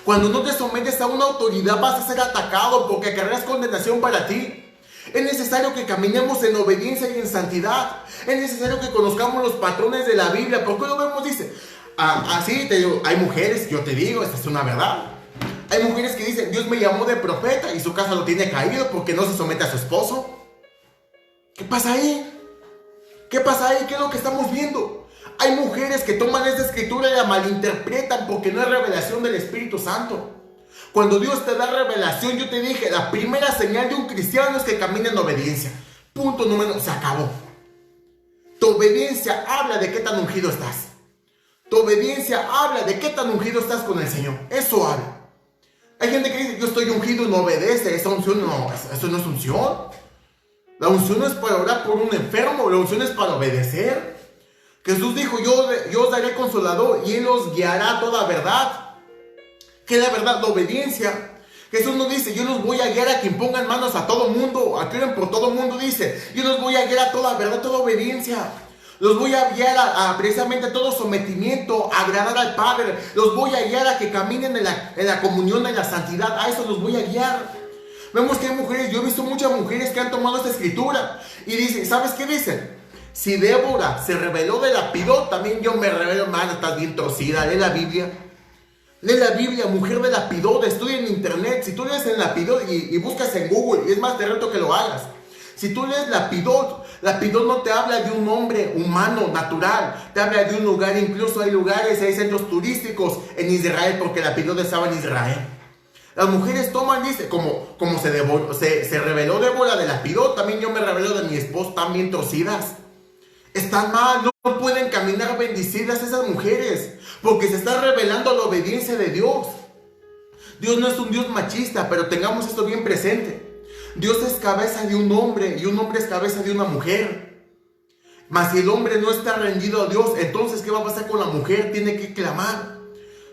Cuando no te sometes a una autoridad vas a ser atacado porque acarreas condenación para ti. Es necesario que caminemos en obediencia y en santidad. Es necesario que conozcamos los patrones de la Biblia. Porque hoy lo vemos, dice, así te digo, hay mujeres, yo te digo, esta es una verdad. Hay mujeres que dicen, Dios me llamó de profeta y su casa lo tiene caído porque no se somete a su esposo. ¿Qué pasa ahí? ¿Qué pasa ahí? ¿Qué es lo que estamos viendo? Hay mujeres que toman esta escritura y la malinterpretan porque no es revelación del Espíritu Santo. Cuando Dios te da revelación, yo te dije, la primera señal de un cristiano es que camina en obediencia. Punto número, se acabó. Tu obediencia habla de qué tan ungido estás. Tu obediencia habla de qué tan ungido estás con el Señor. Eso habla. Hay gente que dice, yo estoy ungido y no obedece. Esa unción no, eso no es unción. La unción no es para orar por un enfermo, la unción es para obedecer. Jesús dijo, yo os daré consolador y Él os guiará a toda verdad. ¿Qué es la verdad? La obediencia. Jesús no dice, yo los voy a guiar a que impongan manos a todo mundo, a que oren por todo mundo. Dice, yo los voy a guiar a toda verdad, toda obediencia. Los voy a guiar a precisamente todo sometimiento, a agradar al Padre. Los voy a guiar a que caminen en la comunión, en la santidad. A eso los voy a guiar. Vemos que hay mujeres, yo he visto muchas mujeres que han tomado esta escritura y dicen, ¿sabes qué dicen? Si Débora se rebeló de Lapidot, también yo me rebelo. Hermano, estás bien torcida. Lee la Biblia. Lee la Biblia, mujer de Lapidot. Estudia en internet. Si tú lees en Lapidot y buscas en Google, y es más, te reto que lo hagas. Si tú lees Lapidot, Lapidot no te habla de un hombre humano, natural. Te habla de un lugar, incluso hay lugares, hay centros turísticos en Israel, porque Lapidot estaba en Israel. Las mujeres toman, dice, como se rebeló Débora de Lapidot, también yo me rebelo de mi esposo, también torcidas. Están mal, no pueden caminar bendecidas esas mujeres, porque se está revelando a la obediencia de Dios. Dios no es un Dios machista, pero tengamos esto bien presente. Dios es cabeza de un hombre y un hombre es cabeza de una mujer. Mas si el hombre no está rendido a Dios, entonces ¿qué va a pasar con la mujer? Tiene que clamar.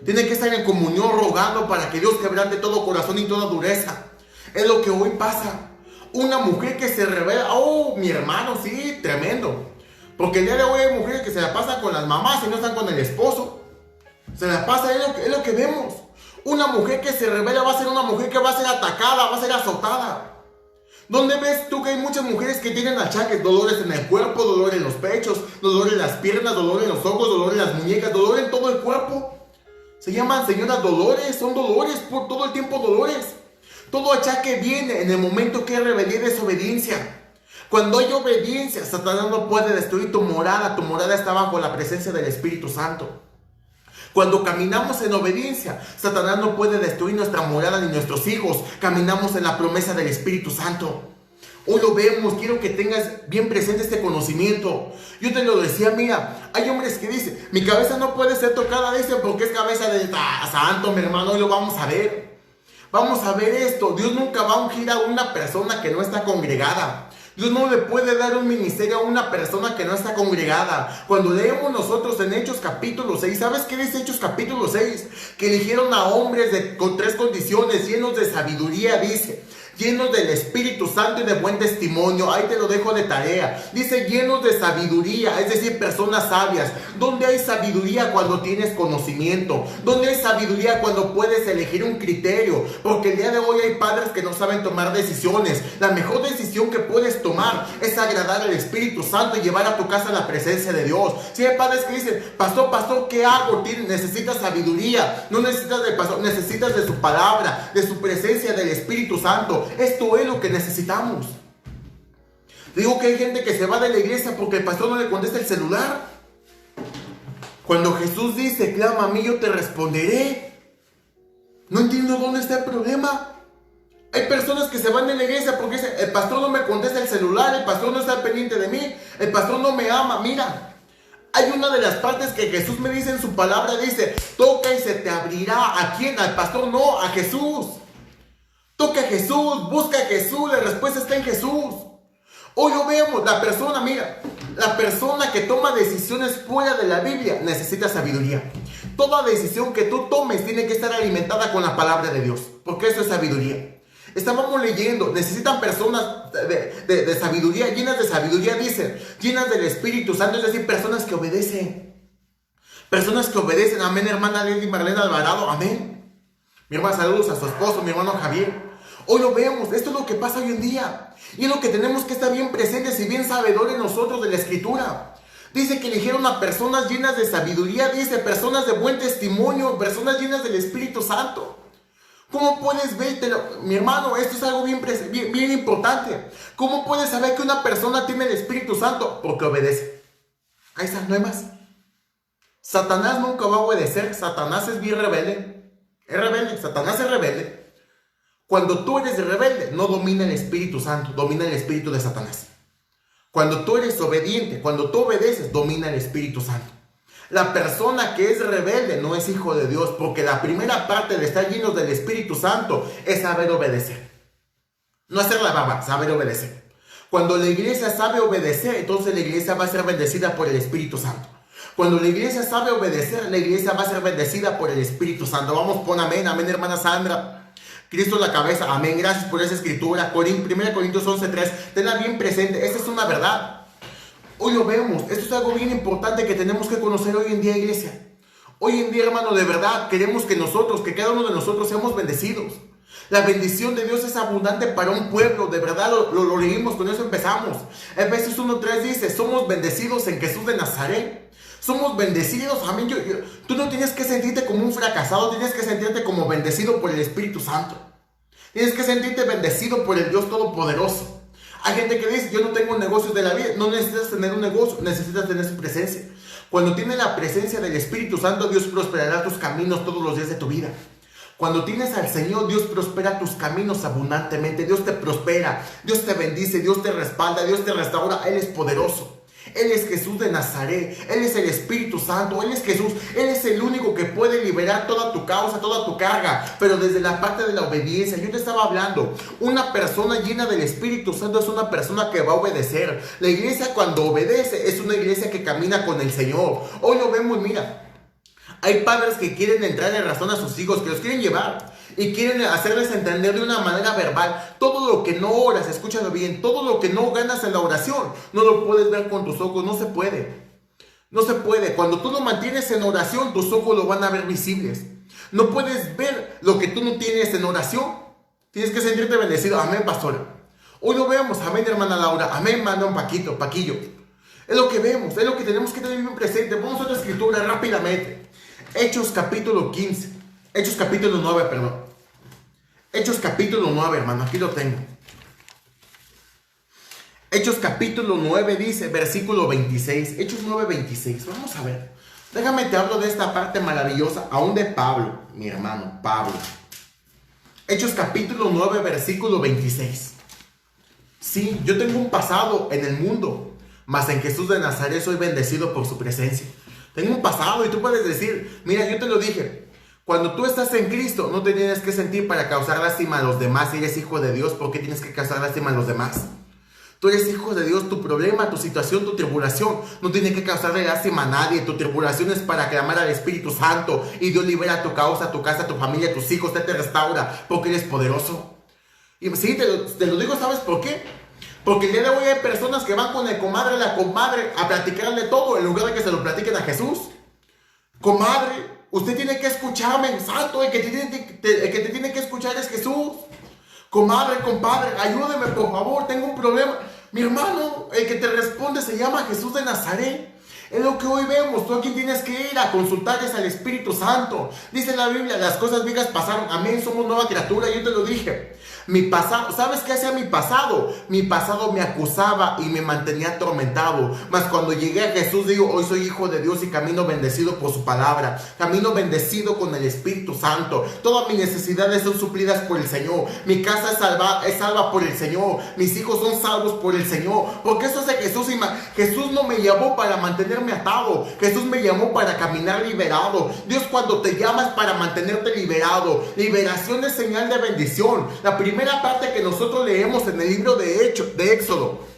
Tiene que estar en comunión rogando para que Dios quebrante todo corazón y toda dureza. Es lo que hoy pasa. Una mujer que se revela, oh, mi hermano, sí, tremendo. Porque el día de hoy hay mujeres que se la pasan con las mamás y no están con el esposo. Se la pasa, es lo que vemos. Una mujer que se revela va a ser una mujer que va a ser atacada, va a ser azotada. ¿Dónde ves tú que hay muchas mujeres que tienen achaques? Dolores en el cuerpo, dolor en los pechos, dolor en las piernas, dolor en los ojos, dolor en las muñecas, dolor en todo el cuerpo. Se llaman señoras dolores, son dolores, por todo el tiempo dolores. Todo achaque viene en el momento que hay rebeldía y desobediencia. Cuando hay obediencia, Satanás no puede destruir tu morada está bajo la presencia del Espíritu Santo. Cuando caminamos en obediencia, Satanás no puede destruir nuestra morada ni nuestros hijos. Caminamos en la promesa del Espíritu Santo. Hoy lo vemos, quiero que tengas bien presente este conocimiento. Yo te lo decía, mira, hay hombres que dicen, mi cabeza no puede ser tocada, dicen, porque es cabeza de santo, mi hermano. Hoy lo vamos a ver. Vamos a ver esto. Dios nunca va a ungir a una persona que no está congregada. Dios no le puede dar un ministerio a una persona que no está congregada. Cuando leemos nosotros en Hechos capítulo 6, ¿sabes qué dice Hechos capítulo 6? Que eligieron a hombres con 3 condiciones, llenos de sabiduría, dice. Llenos del Espíritu Santo y de buen testimonio. Ahí te lo dejo de tarea. Dice llenos de sabiduría, es decir, personas sabias. ¿Dónde hay sabiduría? Cuando tienes conocimiento. ¿Dónde hay sabiduría? Cuando puedes elegir un criterio. Porque el día de hoy hay padres que no saben tomar decisiones. La mejor decisión que puedes tomar es agradar al Espíritu Santo y llevar a tu casa la presencia de Dios. Si hay padres que dicen, pastor, ¿qué hago? Necesitas sabiduría. No necesitas del pastor, necesitas de su palabra, de su presencia, del Espíritu Santo. Esto es lo que necesitamos. Digo que hay gente que se va de la iglesia porque el pastor no le contesta el celular. Cuando Jesús dice, clama a mí, yo te responderé. No entiendo dónde está el problema. Hay personas que se van de la iglesia porque dicen, el pastor no me contesta el celular, el pastor no está pendiente de mí, el pastor no me ama. Mira, hay una de las partes que Jesús me dice en su palabra, dice, toca y se te abrirá. ¿A quién? Al pastor, no, a Jesús. Toca a Jesús, busca a Jesús, la respuesta está en Jesús. Hoy lo vemos, la persona, mira, la persona que toma decisiones fuera de la Biblia necesita sabiduría. Toda decisión que tú tomes tiene que estar alimentada con la palabra de Dios, porque eso es sabiduría. Estábamos leyendo, necesitan personas de sabiduría, llenas de sabiduría, dicen, llenas del Espíritu Santo, es decir, personas que obedecen. Personas que obedecen, amén, hermana Lady Marlene Alvarado, amén. Mi hermana, saludos a su esposo, mi hermano Javier. Hoy lo vemos, esto es lo que pasa hoy en día. Y es lo que tenemos que estar bien presentes y bien sabedores nosotros de la Escritura. Dice que eligieron a personas llenas de sabiduría, dice, personas de buen testimonio, personas llenas del Espíritu Santo. ¿Cómo puedes vértelo? Mi hermano, esto es algo bien importante. ¿Cómo puedes saber que una persona tiene el Espíritu Santo? Porque obedece. Ahí está, no hay más. Satanás nunca va a obedecer. Satanás es bien rebelde. Es rebelde, Satanás es rebelde. Cuando tú eres rebelde, no domina el Espíritu Santo, domina el espíritu de Satanás. Cuando tú eres obediente, cuando tú obedeces, domina el Espíritu Santo. La persona que es rebelde no es hijo de Dios, porque la primera parte de estar llenos del Espíritu Santo es saber obedecer. No hacer la barba, saber obedecer. Cuando la iglesia sabe obedecer, entonces la iglesia va a ser bendecida por el Espíritu Santo. Cuando la iglesia sabe obedecer, la iglesia va a ser bendecida por el Espíritu Santo. Vamos, pon amén, amén, hermana Sandra. Cristo es la cabeza, amén. Gracias por esa escritura. 1 Corintios 11:3. Tenla bien presente, esta es una verdad. Hoy lo vemos, esto es algo bien importante que tenemos que conocer hoy en día, iglesia. Hoy en día, hermano, de verdad, queremos que nosotros, que cada uno de nosotros seamos bendecidos. La bendición de Dios es abundante para un pueblo, de verdad lo leímos, con eso empezamos. Efesios 1:3 dice, somos bendecidos en Jesús de Nazaret. Somos bendecidos, amén. Tú no tienes que sentirte como un fracasado, tienes que sentirte como bendecido por el Espíritu Santo. Tienes que sentirte bendecido por el Dios Todopoderoso. Hay gente que dice, yo no tengo negocios de la vida. No necesitas tener un negocio, necesitas tener su presencia. Cuando tienes la presencia del Espíritu Santo, Dios prosperará tus caminos todos los días de tu vida. Cuando tienes al Señor, Dios prospera tus caminos abundantemente. Dios te prospera, Dios te bendice, Dios te respalda, Dios te restaura. Él es poderoso. Él es Jesús de Nazaret, Él es el Espíritu Santo, Él es Jesús, Él es el único que puede liberar toda tu causa, toda tu carga, pero desde la parte de la obediencia. Yo te estaba hablando, una persona llena del Espíritu Santo es una persona que va a obedecer. La iglesia cuando obedece es una iglesia que camina con el Señor. Hoy lo vemos, mira, hay padres que quieren entrar en razón a sus hijos, que los quieren llevar y quieren hacerles entender de una manera verbal. Todo lo que no oras, escúchalo bien, todo lo que no ganas en la oración, no lo puedes ver con tus ojos, no se puede. No se puede. Cuando tú lo mantienes en oración, tus ojos lo van a ver visibles. No puedes ver lo que tú no tienes en oración. Tienes que sentirte bendecido. Amén, pastora. Hoy lo vemos. Amén, hermana Laura. Amén, hermano Paquillo. Es lo que vemos, es lo que tenemos que tener bien presente. Vamos a otra escritura rápidamente. Hechos capítulo 15. Hechos capítulo 9, perdón. Hechos capítulo 9, hermano, aquí lo tengo. Hechos capítulo 9 dice, versículo 26. Hechos 9, 26. Vamos a ver. Déjame te hablo de esta parte maravillosa, aún de Pablo, mi hermano, Pablo. Hechos capítulo 9, versículo 26. Sí, yo tengo un pasado en el mundo, mas en Jesús de Nazaret soy bendecido por su presencia. Tengo un pasado y tú puedes decir, mira, yo te lo dije. Cuando tú estás en Cristo, no te tienes que sentir para causar lástima a los demás. Si eres hijo de Dios, ¿por qué tienes que causar lástima a los demás? Tú eres hijo de Dios, tu problema, tu situación, tu tribulación no tiene que causarle lástima a nadie. Tu tribulación es para clamar al Espíritu Santo y Dios libera tu causa, tu casa, tu familia, tus hijos, te restaura porque eres poderoso. Y sí, te lo digo, ¿sabes por qué? Porque el día de hoy hay personas que van con el comadre, la comadre a platicarle todo en lugar de que se lo platiquen a Jesús. Comadre, usted tiene que escucharme, santo, el que te tiene que escuchar es Jesús. Comadre, compadre, ayúdeme por favor, tengo un problema. Mi hermano, el que te responde se llama Jesús de Nazaret. Es lo que hoy vemos. Tú a quien tienes que ir a consultar es al Espíritu Santo. Dice la Biblia, las cosas viejas pasaron. Amén, somos nueva criatura, yo te lo dije. Mi pasado, ¿sabes qué hacía mi pasado? Mi pasado me acusaba y me mantenía atormentado. Mas cuando llegué a Jesús digo, hoy soy hijo de Dios y camino bendecido por su palabra. Camino bendecido con el Espíritu Santo. Todas mis necesidades son suplidas por el Señor. Mi casa es salva por el Señor. Mis hijos son salvos por el Señor. Porque eso hace Jesús. Jesús no me llamó para mantenerme atado. Jesús me llamó para caminar liberado. Dios cuando te llama es para mantenerte liberado. Liberación es señal de bendición. La primera parte que nosotros leemos en el libro de Éxodo,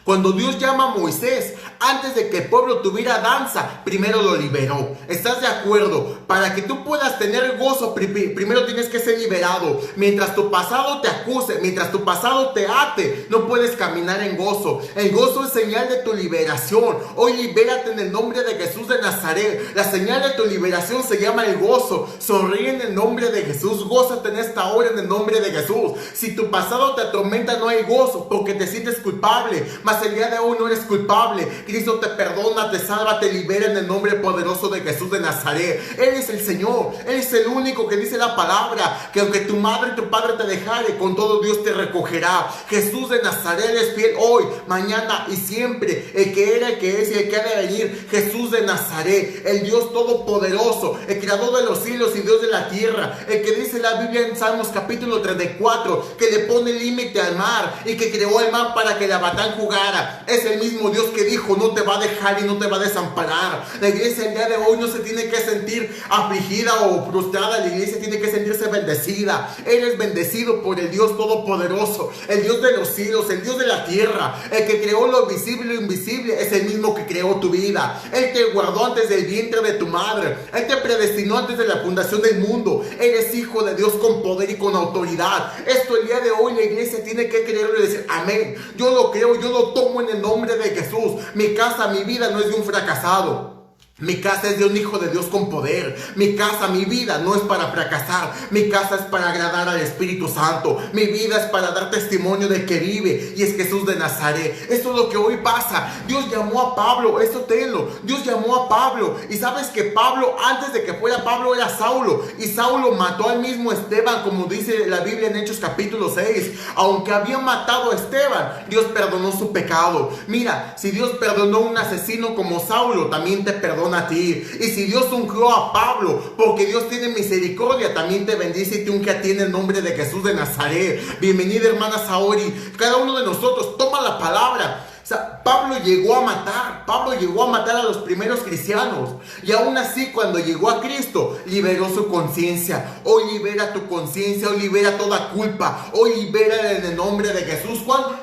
cuando Dios llama a Moisés, antes de que el pueblo tuviera danza, primero lo liberó. ¿Estás de acuerdo? Para que tú puedas tener gozo, primero tienes que ser liberado. Mientras tu pasado te acuse, mientras tu pasado te ate, no puedes caminar en gozo. El gozo es señal de tu liberación. Hoy libérate en el nombre de Jesús de Nazaret. La señal de tu liberación se llama el gozo. Sonríe en el nombre de Jesús. Gózate en esta hora en el nombre de Jesús. Si tu pasado te atormenta, no hay gozo porque te sientes culpable. Mas el día de hoy no eres culpable. Cristo te perdona, te salva, te libera en el nombre poderoso de Jesús de Nazaret. Él es el Señor, Él es el único que dice la palabra, que aunque tu madre y tu padre te dejare, con todo Dios te recogerá. Jesús de Nazaret es fiel hoy, mañana y siempre. El que era, el que es y el que ha de venir. Jesús de Nazaret, el Dios todopoderoso, el creador de los cielos y Dios de la tierra. El que dice la Biblia en Salmos capítulo 34, que le pone límite al mar y que creó el mar para que la batán jugara. clara. Es el mismo Dios que dijo, no te va a dejar y no te va a desamparar. La iglesia el día de hoy no se tiene que sentir afligida o frustrada. La iglesia tiene que sentirse bendecida. Eres bendecido por el Dios Todopoderoso, el Dios de los cielos, el Dios de la tierra, el que creó lo visible y lo invisible. Es el mismo que creó tu vida. Él te guardó antes del vientre de tu madre. Él te predestinó antes de la fundación del mundo. Eres hijo de Dios con poder y con autoridad. Esto el día de hoy la iglesia tiene que creerlo y decir amén. Yo lo creo, yo lo tomo en el nombre de Jesús. Mi casa, mi vida no es de un fracasado. Mi casa es de un hijo de Dios con poder. Mi casa, mi vida no es para fracasar. Mi casa es para agradar al Espíritu Santo. Mi vida es para dar testimonio de que vive y es Jesús de Nazaret. Esto es lo que hoy pasa. Dios llamó a Pablo, esto tenlo. Dios llamó a Pablo. Y sabes que Pablo, antes de que fuera Pablo, era Saulo. Y Saulo mató al mismo Esteban, como dice la Biblia en Hechos capítulo 6. Aunque había matado a Esteban, Dios perdonó su pecado. Mira, si Dios perdonó a un asesino como Saulo, también te perdona a ti. Y si Dios ungió a Pablo, porque Dios tiene misericordia, también te bendice y te unge a ti en el nombre de Jesús de Nazaret. Bienvenida, hermana Saori. Cada uno de nosotros toma la palabra. O sea, Pablo llegó a matar a los primeros cristianos. Y aún así, cuando llegó a Cristo, liberó su conciencia. Hoy libera tu conciencia, hoy libera toda culpa, hoy libera en el nombre de Jesús.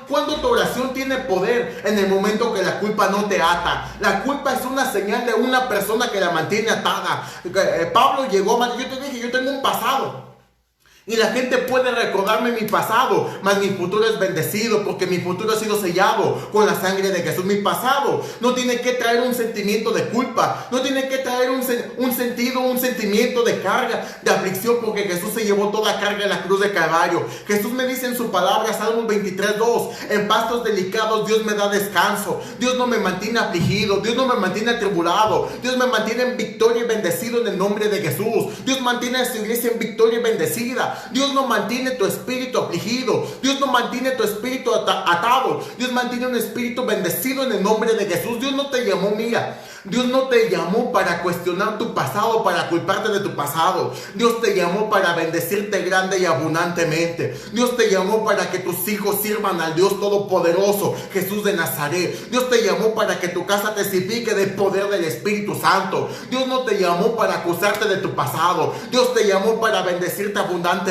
¿Cuándo tu oración tiene poder? En el momento que la culpa no te ata. La culpa es una señal de una persona que la mantiene atada. Pablo llegó a matar. Yo te dije, yo tengo un pasado. Y la gente puede recordarme mi pasado, mas mi futuro es bendecido porque mi futuro ha sido sellado con la sangre de Jesús. Mi pasado no tiene que traer un sentimiento de culpa, no tiene que traer un sentimiento de carga, de aflicción, porque Jesús se llevó toda carga en la cruz de Calvario. Jesús me dice en su palabra, Salmos 23:2, en pastos delicados Dios me da descanso. Dios no me mantiene afligido, Dios no me mantiene atribulado, Dios me mantiene en victoria y bendecido en el nombre de Jesús. Dios mantiene a su iglesia en victoria y bendecida. Dios no mantiene tu espíritu afligido. Dios no mantiene tu espíritu atado. Dios mantiene un espíritu bendecido en el nombre de Jesús. Dios no te llamó, mira, Dios no te llamó para cuestionar tu pasado, para culparte de tu pasado. Dios te llamó para bendecirte grande y abundantemente. Dios te llamó para que tus hijos sirvan al Dios Todopoderoso, Jesús de Nazaret. Dios te llamó para que tu casa testifique del poder del Espíritu Santo. Dios no te llamó para acusarte de tu pasado. Dios te llamó para bendecirte abundantemente.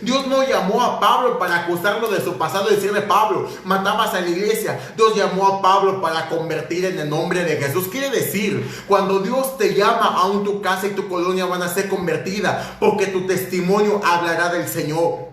Dios no llamó a Pablo para acusarlo de su pasado y decirle, Pablo, matabas a la iglesia. Dios llamó a Pablo para convertir en el nombre de Jesús. Quiere decir, cuando Dios te llama, aún tu casa y tu colonia van a ser convertidas, porque tu testimonio hablará del Señor.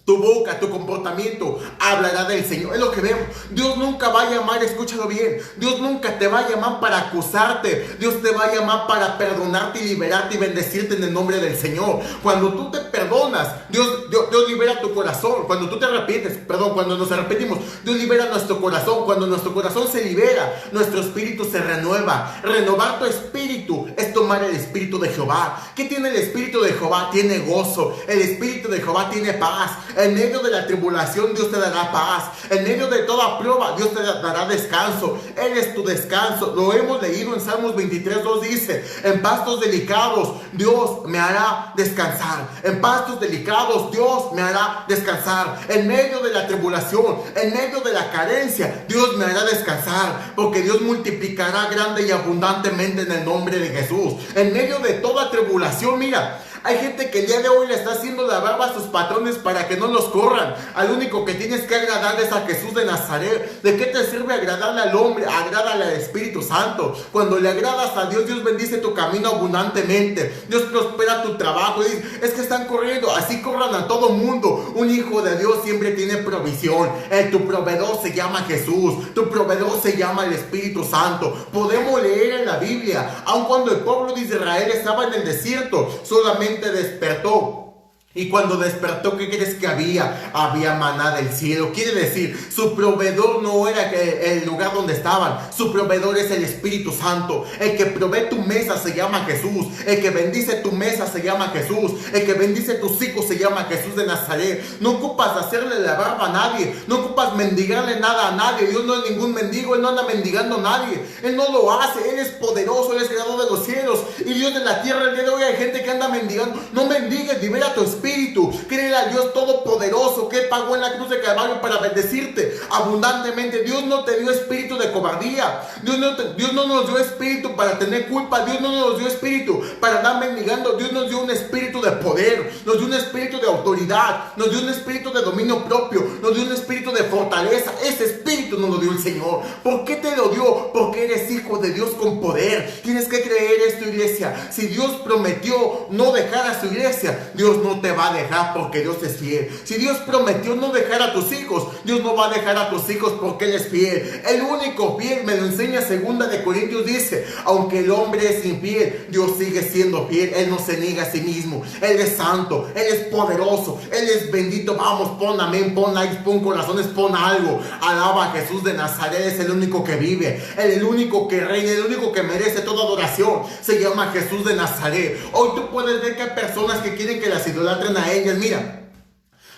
Tu boca, tu comportamiento hablará del Señor. Es lo que vemos. Dios nunca va a llamar, escúchalo bien, Dios nunca te va a llamar para acusarte. Dios te va a llamar para perdonarte y liberarte y bendecirte en el nombre del Señor. Cuando tú te perdonas, Dios libera tu corazón. Cuando tú te arrepientes, cuando nos arrepentimos, Dios libera nuestro corazón. Cuando nuestro corazón se libera, nuestro espíritu se renueva. Renovar tu espíritu es tomar el espíritu de Jehová. ¿Qué tiene el espíritu de Jehová? Tiene gozo. El espíritu de Jehová tiene paz. En medio de la tribulación Dios te dará paz. En medio de toda prueba Dios te dará descanso. Él es tu descanso. Lo hemos leído en Salmos 23:2, dice, en pastos delicados Dios me hará descansar. En pastos delicados Dios me hará descansar. En medio de la tribulación, en medio de la carencia, Dios me hará descansar, porque Dios multiplicará grande y abundantemente en el nombre de Jesús. En medio de toda tribulación, mira, hay gente que el día de hoy le está haciendo la barba a sus patrones para que no los corran. Al único que tienes que agradarle es a Jesús de Nazaret. ¿De qué te sirve agradarle al hombre? Agrádale al Espíritu Santo. Cuando le agradas a Dios, Dios bendice tu camino abundantemente. Dios prospera tu trabajo. Y dice, es que están corriendo, así corran a todo mundo. Un hijo de Dios siempre tiene provisión. Tu proveedor se llama Jesús. Tu proveedor se llama el Espíritu Santo. Podemos leer en la Biblia, aun cuando el pueblo de Israel estaba en el desierto, solamente despertó. Y cuando despertó, ¿qué crees que había? Había maná del cielo. Quiere decir, su proveedor no era el lugar donde estaban. Su proveedor es el Espíritu Santo. El que provee tu mesa se llama Jesús. El que bendice tu mesa se llama Jesús. El que bendice tus hijos se llama Jesús de Nazaret. No ocupas hacerle la barba a nadie. No ocupas mendigarle nada a nadie. Dios no es ningún mendigo. Él no anda mendigando a nadie. Él no lo hace. Él es poderoso. Él es creador de los cielos y Dios de la tierra. El día de hoy hay gente que anda mendigando. No mendigues, libera tu espíritu. espíritu. Créele al Dios todopoderoso que pagó en la cruz de Calvario para bendecirte abundantemente. Dios no te dio espíritu de cobardía. Dios no nos dio espíritu para tener culpa. Dios no nos dio espíritu para andar mendigando. Dios nos dio un espíritu de poder. Nos dio un espíritu de autoridad. Nos dio un espíritu de dominio propio. Nos dio un espíritu de fortaleza. Ese espíritu nos lo dio el Señor. ¿Por qué te lo dio? Porque eres hijo de Dios con poder. Tienes que creer esto, iglesia. Si Dios prometió no dejar a su iglesia, Dios no te va a dejar porque Dios es fiel. Si Dios prometió no dejar a tus hijos, Dios no va a dejar a tus hijos porque Él es fiel. El único fiel, me lo enseña 2 de Corintios, dice, aunque el hombre es infiel, Dios sigue siendo fiel. Él no se niega a sí mismo. Él es santo, Él es poderoso, Él es bendito. Vamos, pon amén, pon likes, pon corazones, pon algo. Alaba a Jesús de Nazaret. Es el único que vive, el único que reina, el único que merece toda adoración. Se llama Jesús de Nazaret. Hoy tú puedes ver que hay personas que quieren que las idolatren a ellas. Mira,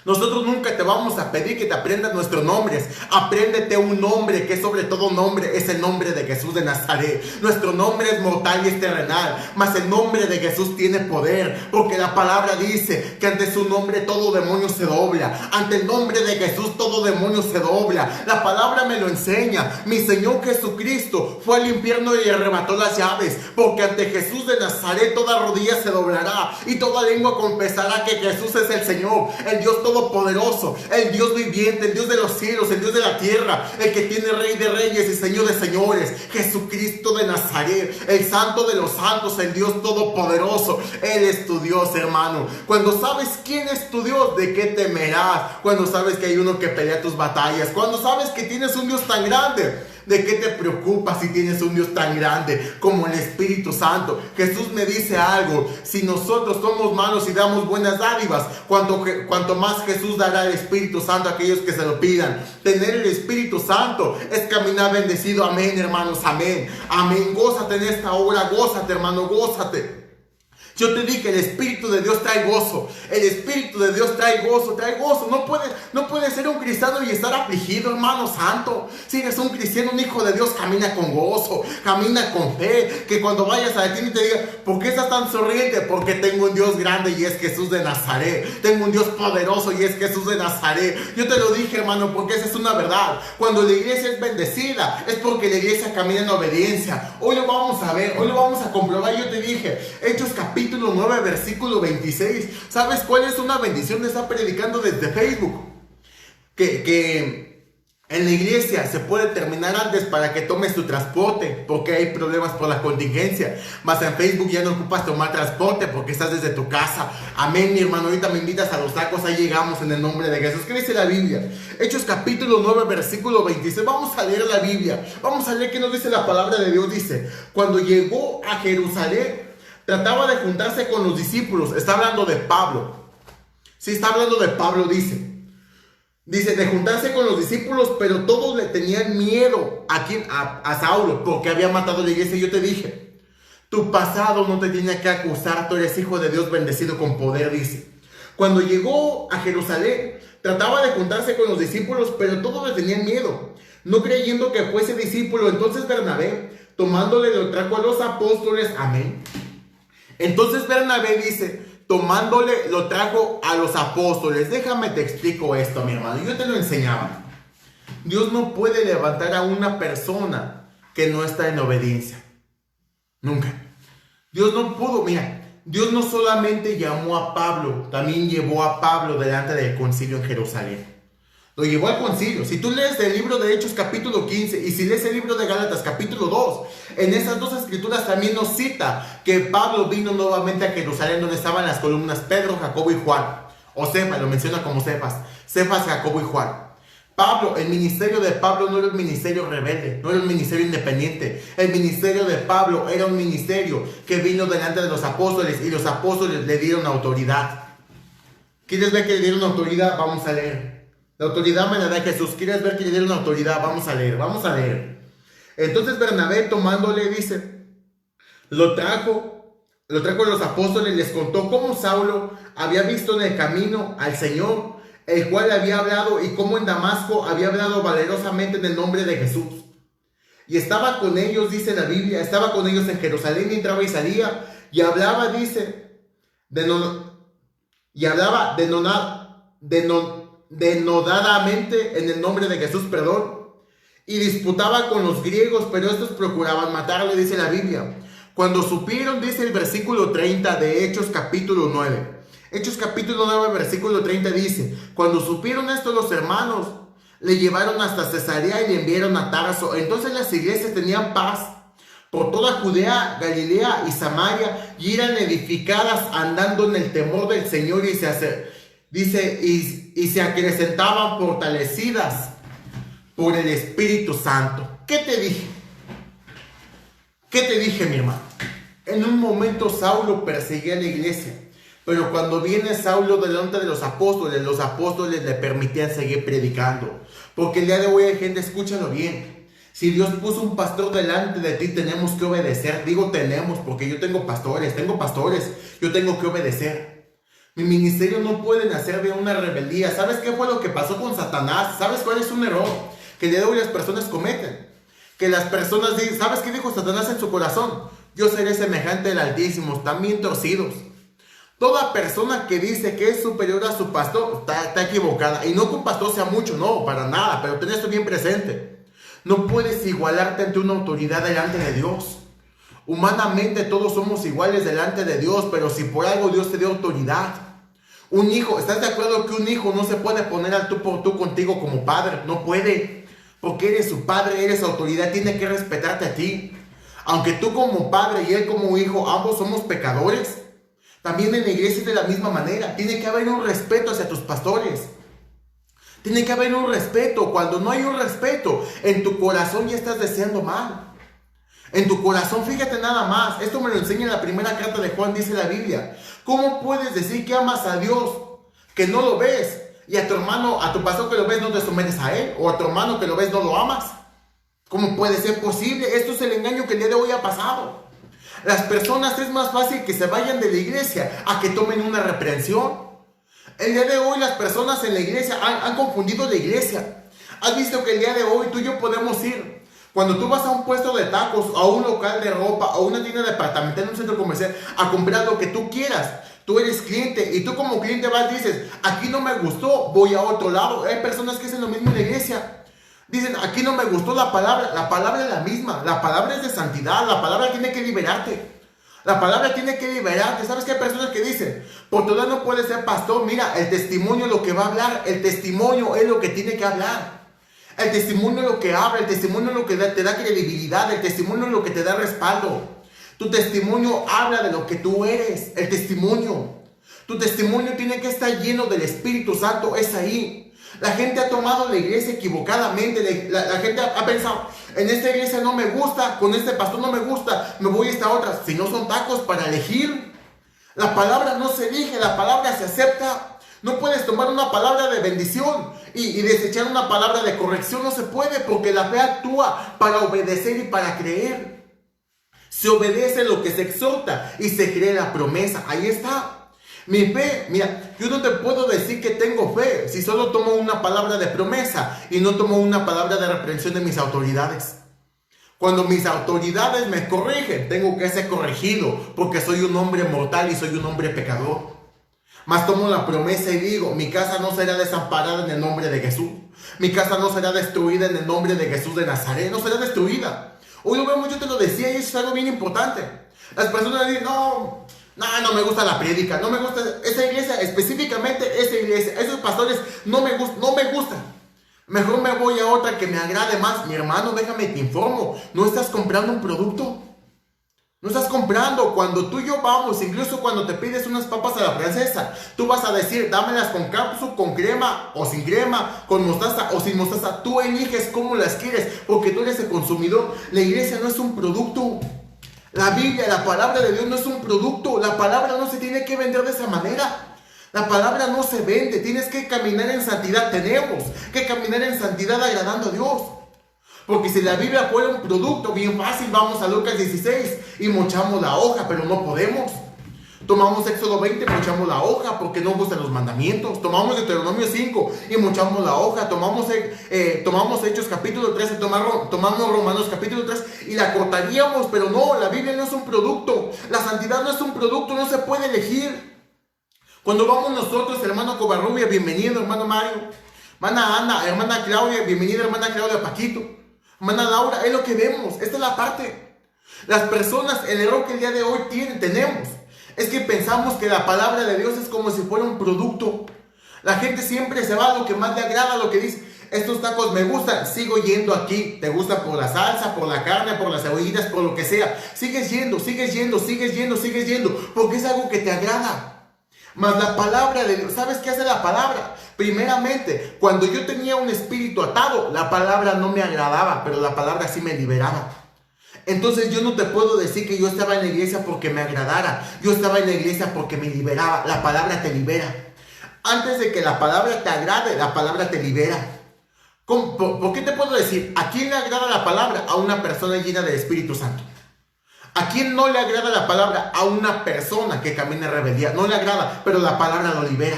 nosotros nunca te vamos a pedir que te aprendas nuestros nombres. Apréndete un nombre que sobre todo nombre es el nombre de Jesús de Nazaret. Nuestro nombre es mortal y es terrenal, mas el nombre de Jesús tiene poder, porque la palabra dice que ante su nombre todo demonio se dobla. Ante el nombre de Jesús todo demonio se dobla. La palabra me lo enseña. Mi Señor Jesucristo fue al infierno y arrebató las llaves, porque ante Jesús de Nazaret toda rodilla se doblará y toda lengua confesará que Jesús es el Señor, el Dios todopoderoso, el Dios viviente, el Dios de los cielos, el Dios de la tierra, el que tiene Rey de reyes y Señor de señores, Jesucristo de Nazaret, el Santo de los santos, el Dios todopoderoso. Él es tu Dios, hermano. Cuando sabes quién es tu Dios, ¿de qué temerás? Cuando sabes que hay uno que pelea tus batallas, cuando sabes que tienes un Dios tan grande, ¿de qué te preocupas si tienes un Dios tan grande como el Espíritu Santo? Jesús me dice algo: si nosotros somos malos y damos buenas dádivas, cuanto más Jesús dará el Espíritu Santo a aquellos que se lo pidan. Tener el Espíritu Santo es caminar bendecido. Amén, hermanos, amén, amén. Gózate en esta hora, gózate, hermano, gózate. Yo te dije, el Espíritu de Dios trae gozo. El Espíritu de Dios trae gozo, trae gozo. No puede ser un cristiano y estar afligido, hermano santo. Si eres un cristiano, un hijo de Dios, camina con gozo, camina con fe. Que cuando vayas a ti te diga, ¿por qué estás tan sonriente? Porque tengo un Dios grande y es Jesús de Nazaret. Tengo un Dios poderoso y es Jesús de Nazaret. Yo te lo dije, hermano, porque esa es una verdad. Cuando la iglesia es bendecida, es porque la iglesia camina en obediencia. Hoy lo vamos a ver, hoy lo vamos a comprobar. Yo te dije, Hechos capítulo 9, versículo 26. ¿Sabes cuál es una bendición de estar predicando desde Facebook? Que en la iglesia se puede terminar antes para que tomes tu transporte, porque hay problemas por la contingencia. Mas en Facebook ya no ocupas tomar transporte porque estás desde tu casa. Amén, mi hermano. Ahorita me invitas a los tacos, ahí llegamos en el nombre de Jesús. ¿Qué dice la Biblia? Hechos capítulo 9, versículo 26. Vamos a leer la Biblia. Vamos a leer qué nos dice la palabra de Dios. Dice, cuando llegó a Jerusalén, trataba de juntarse con los discípulos. Está hablando de Pablo. Sí, está hablando de Pablo, dice. Dice, de juntarse con los discípulos, pero todos le tenían miedo a Saulo, porque había matado a la iglesia. Yo te dije, tu pasado no te tiene que acusar. Tú eres hijo de Dios bendecido con poder, dice. Cuando llegó a Jerusalén, trataba de juntarse con los discípulos, pero todos le tenían miedo, no creyendo que fuese discípulo. Entonces Bernabé, tomándole, lo trajo a los apóstoles. Amén. Entonces Bernabé dice, tomándole, lo trajo a los apóstoles. Déjame te explico esto, mi hermano. Yo te lo enseñaba. Dios no puede levantar a una persona que no está en obediencia. Nunca. Dios no pudo, mira, Dios no solamente llamó a Pablo, también llevó a Pablo delante del concilio en Jerusalén. Lo llevó al concilio. Si tú lees el libro de Hechos capítulo 15 y si lees el libro de Gálatas capítulo 2, en esas dos escrituras también nos cita que Pablo vino nuevamente a Jerusalén, donde estaban las columnas Pedro, Jacobo y Juan. O Cefas, lo menciona como Cefas. Cefas, Jacobo y Juan. Pablo, el ministerio de Pablo no era un ministerio rebelde, no era un ministerio independiente. El ministerio de Pablo era un ministerio que vino delante de los apóstoles y los apóstoles le dieron autoridad. ¿Quieres ver que le dieron autoridad? Vamos a leer. La autoridad me la da Jesús. ¿Quieres ver que le dieron autoridad? Vamos a leer, vamos a leer. Entonces Bernabé, tomándole, dice, lo trajo a los apóstoles, les contó cómo Saulo había visto en el camino al Señor, el cual le había hablado, y cómo en Damasco había hablado valerosamente en el nombre de Jesús. Y estaba con ellos, dice la Biblia, estaba con ellos en Jerusalén, y entraba y salía, y hablaba, dice, y hablaba denodadamente en el nombre de Jesús, y disputaba con los griegos, pero estos procuraban matarle, dice la Biblia. Cuando supieron, dice el versículo 30 de Hechos capítulo 9. Hechos capítulo 9, versículo 30 dice: cuando supieron esto los hermanos, le llevaron hasta Cesarea y le enviaron a Tarso. Entonces las iglesias tenían paz por toda Judea, Galilea y Samaria, y eran edificadas andando en el temor del Señor, y se acrecentaban fortalecidas por el Espíritu Santo. ¿Qué te dije? ¿Qué te dije, mi hermano? En un momento Saulo perseguía a la iglesia, pero cuando viene Saulo delante de los apóstoles le permitían seguir predicando. Porque el día de hoy hay gente, escúchalo bien, si Dios puso un pastor delante de ti, tenemos que obedecer. Digo tenemos, porque yo tengo pastores, yo tengo que obedecer. Mi ministerio no puede nacer de una rebeldía. ¿Sabes qué fue lo que pasó con Satanás? ¿Sabes cuál es un error que el día de hoy las personas cometen? Que las personas dicen, ¿sabes qué dijo Satanás en su corazón? Yo seré semejante al Altísimo. Están bien torcidos. Toda persona que dice que es superior a su pastor está equivocada. Y no que un pastor sea mucho, no, para nada. Pero ten esto bien presente. No puedes igualarte ante una autoridad delante de Dios. Humanamente todos somos iguales delante de Dios, pero si por algo Dios te dio autoridad. Un hijo, ¿estás de acuerdo que un hijo no se puede poner al tú por tú contigo como padre? No puede. Porque eres su padre, eres autoridad, tiene que respetarte a ti. Aunque tú como padre y él como hijo, ambos somos pecadores. También en la iglesia es de la misma manera. Tiene que haber un respeto hacia tus pastores. Tiene que haber un respeto. Cuando no hay un respeto, en tu corazón ya estás deseando mal. En tu corazón, fíjate nada más. Esto me lo enseña en la primera carta de Juan, dice la Biblia. ¿Cómo puedes decir que amas a Dios que no lo ves? Y a tu hermano, a tu pastor que lo ves, no te sometes a él. O a tu hermano que lo ves, no lo amas. ¿Cómo puede ser posible? Esto es el engaño que el día de hoy ha pasado. Las personas es más fácil que se vayan de la iglesia a que tomen una reprensión. El día de hoy las personas en la iglesia han confundido la iglesia. ¿Has visto que el día de hoy tú y yo podemos ir? Cuando tú vas a un puesto de tacos, a un local de ropa, a una tienda departamental, en un centro comercial, a comprar lo que tú quieras. Tú eres cliente y tú como cliente vas y dices, aquí no me gustó, voy a otro lado. Hay personas que hacen lo mismo en la iglesia. Dicen, aquí no me gustó la palabra es la misma, la palabra es de santidad, la palabra tiene que liberarte. La palabra tiene que liberarte. ¿Sabes qué hay personas que dicen? Por todo no puede ser pastor. Mira, el testimonio es lo que va a hablar. El testimonio es lo que tiene que hablar. El testimonio es lo que habla. El testimonio es lo que te da credibilidad. El testimonio es lo que te da respaldo. Tu testimonio habla de lo que tú eres. El testimonio. Tu testimonio tiene que estar lleno del Espíritu Santo. Es ahí. La gente ha tomado la iglesia equivocadamente. La gente ha pensado, en esta iglesia no me gusta, con este pastor no me gusta, me voy a esta otra. Si no son tacos para elegir. La palabra no se elige, la palabra se acepta. No puedes tomar una palabra de bendición y desechar una palabra de corrección. No se puede, porque la fe actúa para obedecer y para creer. Se obedece lo que se exhorta y se cree la promesa. Ahí está. Mi fe, mira, yo no te puedo decir que tengo fe si solo tomo una palabra de promesa y no tomo una palabra de reprensión de mis autoridades. Cuando mis autoridades me corrigen, tengo que ser corregido porque soy un hombre mortal y soy un hombre pecador. Mas tomo la promesa y digo, mi casa no será desamparada en el nombre de Jesús. Mi casa no será destruida en el nombre de Jesús de Nazaret, no será destruida. Hoy lo vemos, yo te lo decía y eso es algo bien importante. Las personas dicen, no me gusta la prédica, no me gusta esa iglesia, específicamente esa iglesia, esos pastores no me gustan. Mejor me voy a otra que me agrade más. Mi hermano, déjame te informo, no estás comprando un producto. No estás comprando. Cuando tú y yo vamos, incluso cuando te pides unas papas a la francesa, tú vas a decir, dámelas con cápsula, con crema o sin crema, con mostaza o sin mostaza. Tú eliges cómo las quieres porque tú eres el consumidor. La iglesia no es un producto. La Biblia, la palabra de Dios no es un producto. La palabra no se tiene que vender de esa manera. La palabra no se vende. Tienes que caminar en santidad. Tenemos que caminar en santidad agradando a Dios. Porque si la Biblia fuera un producto, bien fácil, vamos a Lucas 16 y mochamos la hoja, pero no podemos. Tomamos Éxodo 20 y mochamos la hoja porque no gustan los mandamientos. Tomamos Deuteronomio 5 y mochamos la hoja. Tomamos Hechos capítulo 13, tomamos Romanos capítulo 3 y la cortaríamos. Pero no, la Biblia no es un producto. La santidad no es un producto, no se puede elegir. Cuando vamos nosotros, hermano Covarrubia, bienvenido, hermano Mario. Hermana Ana, hermana Claudia, bienvenida, hermana Claudia Paquito. Hermana Laura, es lo que vemos. Esta es la parte. Las personas, el error que el día de hoy tenemos, es que pensamos que la palabra de Dios es como si fuera un producto. La gente siempre se va a lo que más le agrada, lo que dice. Estos tacos me gustan, sigo yendo aquí. Te gusta por la salsa, por la carne, por las cebollitas, por lo que sea. Sigues yendo, porque es algo que te agrada. Mas la palabra de Dios, ¿sabes qué hace la palabra? Primeramente, cuando yo tenía un espíritu atado, la palabra no me agradaba, pero la palabra sí me liberaba. Entonces yo no te puedo decir que yo estaba en la iglesia porque me agradara. Yo estaba en la iglesia porque me liberaba. La palabra te libera. Antes de que la palabra te agrade, la palabra te libera. ¿Por qué te puedo decir? ¿A quién le agrada la palabra? A una persona llena del Espíritu Santo. ¿A quién no le agrada la palabra? A una persona que camina en rebeldía. No le agrada, pero la palabra lo libera.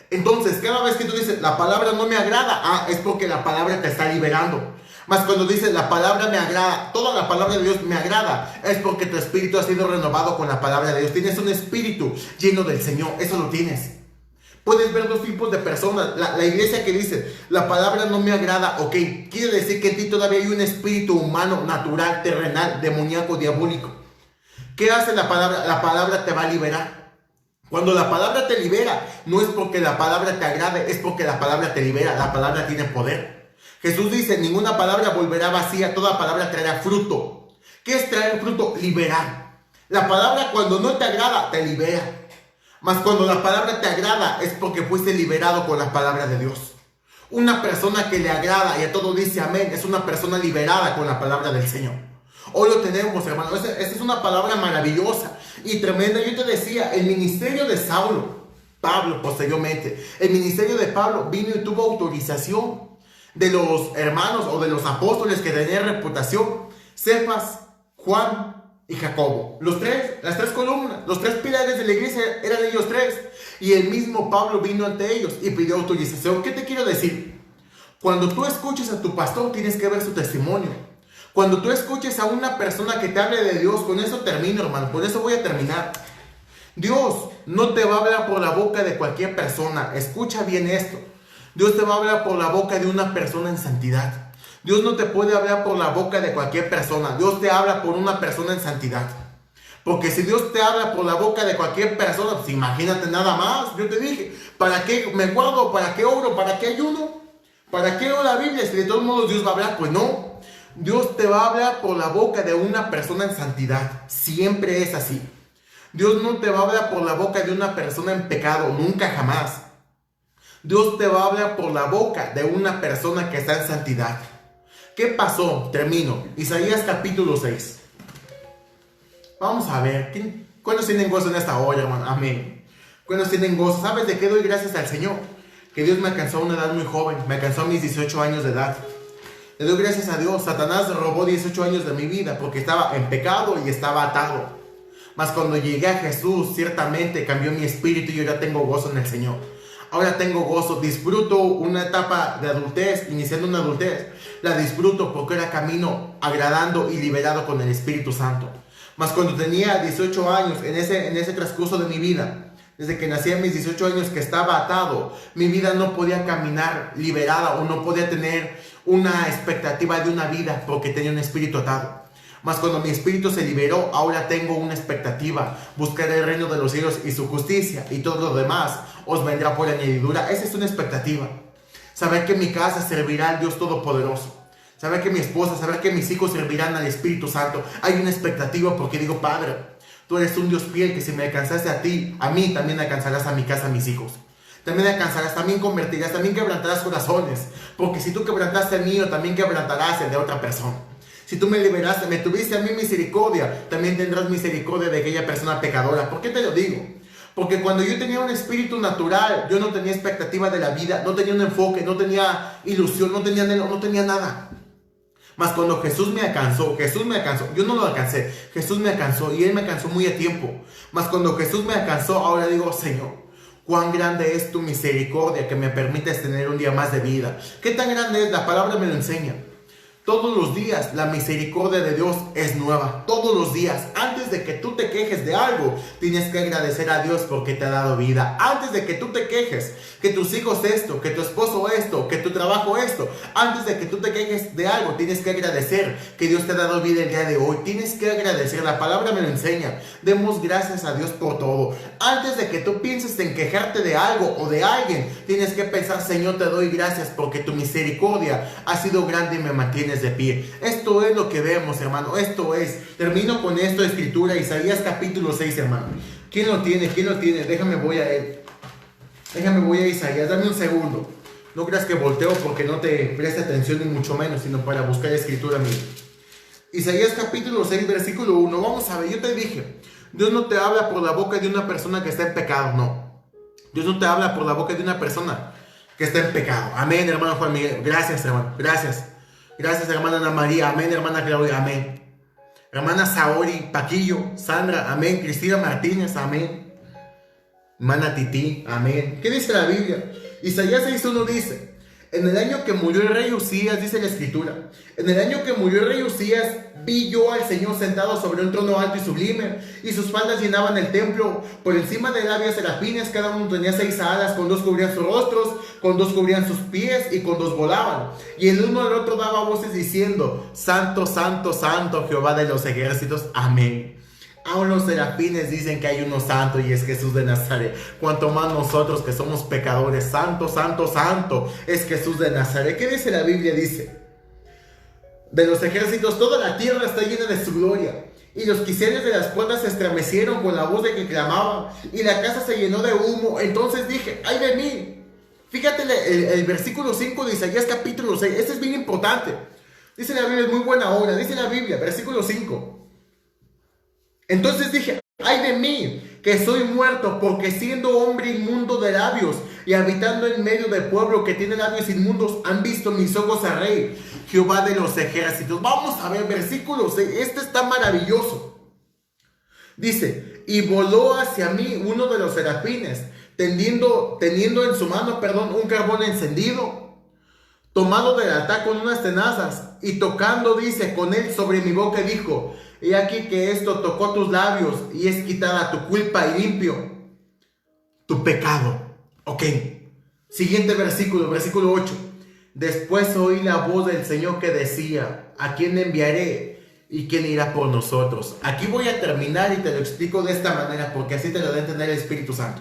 Entonces, cada vez que tú dices, la palabra no me agrada, es porque la palabra te está liberando. Mas cuando dices, la palabra me agrada, toda la palabra de Dios me agrada, es porque tu espíritu ha sido renovado con la palabra de Dios. Tienes un espíritu lleno del Señor, eso lo tienes. Puedes ver dos tipos de personas. La iglesia que dice, la palabra no me agrada, ok, quiere decir que en ti todavía hay un espíritu humano, natural, terrenal, demoníaco, diabólico. ¿Qué hace la palabra? La palabra te va a liberar. Cuando la palabra te libera, no es porque la palabra te agrade, es porque la palabra te libera. La palabra tiene poder. Jesús dice, ninguna palabra volverá vacía, toda palabra traerá fruto. ¿Qué es traer fruto? Liberar. La palabra cuando no te agrada, te libera. Mas cuando la palabra te agrada, es porque fuiste liberado con la palabra de Dios. Una persona que le agrada y a todo dice amén, es una persona liberada con la palabra del Señor. Hoy lo tenemos, hermano. Esta es una palabra maravillosa y tremenda. Yo te decía, el ministerio de Pablo posteriormente, el ministerio de Pablo vino y tuvo autorización de los hermanos o de los apóstoles que tenían reputación. Cefas, Juan y Jacobo. Las tres columnas, los tres pilares de la iglesia eran ellos tres. Y el mismo Pablo vino ante ellos y pidió autorización. ¿Qué te quiero decir? Cuando tú escuches a tu pastor, tienes que ver su testimonio. Cuando tú escuches a una persona que te hable de Dios, con eso termino, hermano, por eso voy a terminar. Dios no te va a hablar por la boca de cualquier persona. Escucha bien esto. Dios te va a hablar por la boca de una persona en santidad. Dios no te puede hablar por la boca de cualquier persona. Dios te habla por una persona en santidad. Porque si Dios te habla por la boca de cualquier persona, pues imagínate nada más. Yo te dije, ¿para qué me guardo? ¿Para qué oro? ¿Para qué ayuno? ¿Para qué leo la Biblia? Si de todos modos Dios va a hablar, pues no. Dios te va a hablar por la boca de una persona en santidad. Siempre es así. Dios no te va a hablar por la boca de una persona en pecado. Nunca, jamás. Dios te va a hablar por la boca de una persona que está en santidad. ¿Qué pasó? Termino. Isaías capítulo 6. Vamos a ver. ¿Cuántos tienen gozo en esta hora, hermano? Amén. ¿Cuántos tienen gozo? ¿Sabes de qué doy gracias al Señor? Que Dios me alcanzó a una edad muy joven. Me alcanzó a mis 18 años de edad. Le doy gracias a Dios. Satanás robó 18 años de mi vida porque estaba en pecado y estaba atado. Mas cuando llegué a Jesús, ciertamente cambió mi espíritu y yo ya tengo gozo en el Señor. Ahora tengo gozo, disfruto una etapa de adultez, iniciando una adultez. La disfruto porque era camino agradando y liberado con el Espíritu Santo. Mas cuando tenía 18 años, en ese transcurso de mi vida, desde que nací a mis 18 años que estaba atado, mi vida no podía caminar liberada o no podía tener una expectativa de una vida porque tenía un espíritu atado. Mas cuando mi espíritu se liberó, ahora tengo una expectativa, buscar el reino de los cielos y su justicia, y todo lo demás os vendrá por añadidura. Esa es una expectativa. Saber que mi casa servirá al Dios Todopoderoso. Saber que mi esposa, saber que mis hijos servirán al Espíritu Santo. Hay una expectativa porque digo, Padre, tú eres un Dios fiel que si me alcanzaste a ti, a mí también alcanzarás a mi casa, a mis hijos. También alcanzarás, también convertirás, también quebrantarás corazones. Porque si tú quebrantaste el mío, también quebrantarás el de otra persona. Si tú me liberaste, me tuviste a mí misericordia, también tendrás misericordia de aquella persona pecadora. ¿Por qué te lo digo? Porque cuando yo tenía un espíritu natural, yo no tenía expectativa de la vida, no tenía un enfoque, no tenía ilusión, no tenía nada. Mas cuando Jesús me alcanzó, yo no lo alcancé, Jesús me alcanzó y Él me alcanzó muy a tiempo. Mas cuando Jesús me alcanzó, ahora digo, Señor, cuán grande es tu misericordia que me permites tener un día más de vida. ¿Qué tan grande es? La palabra me lo enseña. Todos los días la misericordia de Dios es nueva. Todos los días. Antes de que tú te quejes de algo, tienes que agradecer a Dios porque te ha dado vida. Antes de que tú te quejes, que tus hijos esto, que tu esposo esto, que tu trabajo esto. Antes de que tú te quejes de algo, tienes que agradecer que Dios te ha dado vida el día de hoy. Tienes que agradecer. La palabra me lo enseña. Demos gracias a Dios por todo. Antes de que tú pienses en quejarte de algo o de alguien, tienes que pensar: Señor, te doy gracias porque tu misericordia ha sido grande y me mantienes de pie. Esto es lo que vemos, hermano. Esto es. Termino con esto de escritura. Isaías capítulo 6, hermano. ¿Quién lo tiene? ¿Quién lo tiene? Déjame voy a él. Déjame voy a Isaías. Dame un segundo. No creas que volteo porque no te preste atención ni mucho menos, sino para buscar escritura mía. Isaías capítulo 6, versículo 1. Vamos a ver. Yo te dije, Dios no te habla por la boca de una persona que está en pecado. No. Dios no te habla por la boca de una persona que está en pecado. Amén, hermano Juan Miguel. Gracias, hermano. Gracias. Gracias, hermana Ana María. Amén, hermana Claudia. Amén. Hermana Saori Paquillo. Sandra. Amén. Cristina Martínez. Amén. Hermana Titi. Amén. ¿Qué dice la Biblia? Isaías 6:1 dice: en el año que murió el rey Usías, dice la escritura, en el año que murió el rey Usías, vi yo al Señor sentado sobre un trono alto y sublime, y sus faldas llenaban el templo. Por encima de él había serafines, cada uno tenía 6 alas, con 2 cubrían sus rostros, con 2 cubrían sus pies, y con 2 volaban. Y el uno al otro daba voces diciendo: Santo, Santo, Santo, Jehová de los ejércitos. Amén. Aún los serafines dicen que hay uno santo y es Jesús de Nazaret. Cuanto más nosotros que somos pecadores. Santo, Santo, Santo es Jesús de Nazaret. ¿Qué dice la Biblia? Dice: de los ejércitos toda la tierra está llena de su gloria. Y los quiciales de las puertas se estremecieron con la voz de que clamaban. Y la casa se llenó de humo. Entonces dije: ¡ay de mí! Fíjate el versículo 5 de Isaías capítulo 6. Este es bien importante. Dice la Biblia, es muy buena hora. Dice la Biblia, versículo 5. Entonces dije: ¡ay de mí, que soy muerto! Porque siendo hombre inmundo de labios y habitando en medio de pueblo que tiene labios inmundos, han visto mis ojos al Rey, Jehová de los ejércitos. Vamos a ver versículo 6. Este está maravilloso. Dice: y voló hacia mí uno de los serafines, teniendo en su mano, un carbón encendido, tomado del altar con unas tenazas, y tocando, dice, con él sobre mi boca, dijo: he aquí que esto tocó tus labios, y es quitada tu culpa y limpio tu pecado. Ok. Siguiente versículo, versículo 8. Después oí la voz del Señor que decía: ¿a quién enviaré? ¿Y quién irá por nosotros? Aquí voy a terminar y te lo explico de esta manera, porque así te lo da a entender el Espíritu Santo.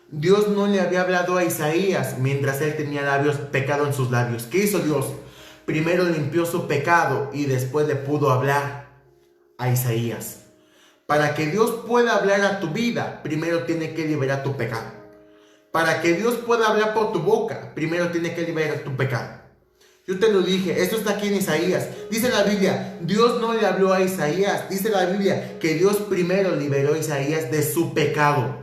Dios no le había hablado a Isaías mientras él tenía pecado en sus labios. ¿Qué hizo Dios? Primero limpió su pecado y después le pudo hablar a Isaías. Para que Dios pueda hablar a tu vida, primero tiene que liberar tu pecado. Para que Dios pueda hablar por tu boca, primero tiene que liberar tu pecado. Yo te lo dije, esto está aquí en Isaías. Dice la Biblia, Dios no le habló a Isaías. Dice la Biblia que Dios primero liberó a Isaías de su pecado.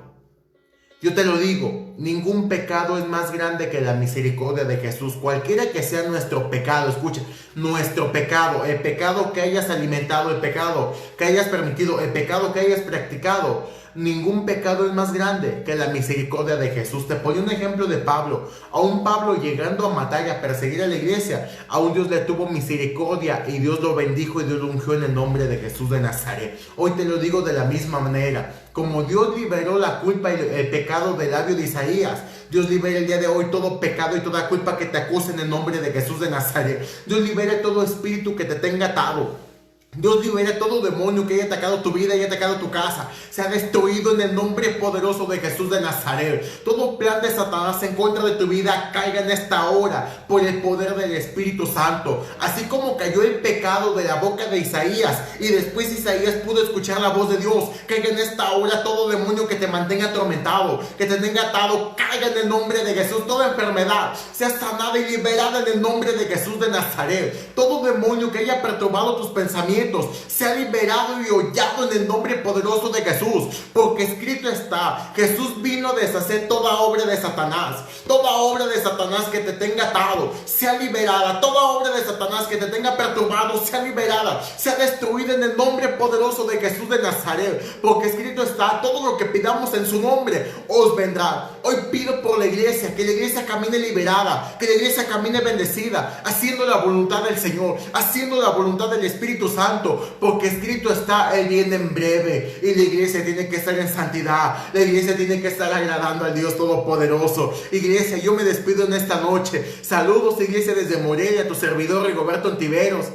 Yo te lo digo, ningún pecado es más grande que la misericordia de Jesús. Cualquiera que sea nuestro pecado, escucha, nuestro pecado, el pecado que hayas alimentado, el pecado que hayas permitido, el pecado que hayas practicado, ningún pecado es más grande que la misericordia de Jesús. Te pongo un ejemplo de Pablo. Aún Pablo, llegando a matar y a perseguir a la iglesia, aún Dios le tuvo misericordia y Dios lo bendijo y Dios lo ungió en el nombre de Jesús de Nazaret. Hoy te lo digo de la misma manera. Como Dios liberó la culpa y el pecado del labio de Isaías, Dios libera el día de hoy todo pecado y toda culpa que te acuse en el nombre de Jesús de Nazaret. Dios libera todo espíritu que te tenga atado. Dios libera todo demonio que haya atacado tu vida y haya atacado tu casa. Se ha destruido en el nombre poderoso de Jesús de Nazaret. Todo plan de Satanás en contra de tu vida caiga en esta hora por el poder del Espíritu Santo. Así como cayó el pecado de la boca de Isaías y después Isaías pudo escuchar la voz de Dios, caiga en esta hora todo demonio que te mantenga atormentado, que te tenga atado, caiga en el nombre de Jesús. Toda enfermedad sea sanada y liberada en el nombre de Jesús de Nazaret. Todo demonio que haya perturbado tus pensamientos, pensamientos sea liberado y hollado en el nombre poderoso de Jesús, porque escrito está: Jesús vino a deshacer toda obra de Satanás. Toda obra de Satanás que te tenga atado sea liberada. Toda obra de Satanás que te tenga perturbado sea liberada, sea destruida en el nombre poderoso de Jesús de Nazaret, porque escrito está: todo lo que pidamos en su nombre os vendrá. Hoy pido por la iglesia, que la iglesia camine liberada, que la iglesia camine bendecida, haciendo la voluntad del Señor, haciendo la voluntad del Espíritu Santo, porque escrito está: Él viene en breve. Y la iglesia tiene que estar en santidad, la iglesia tiene que estar agradando al Dios Todopoderoso. Iglesia, yo me despido en esta noche. Saludos, iglesia, desde Morelia, tu servidor Rigoberto Ontiveros.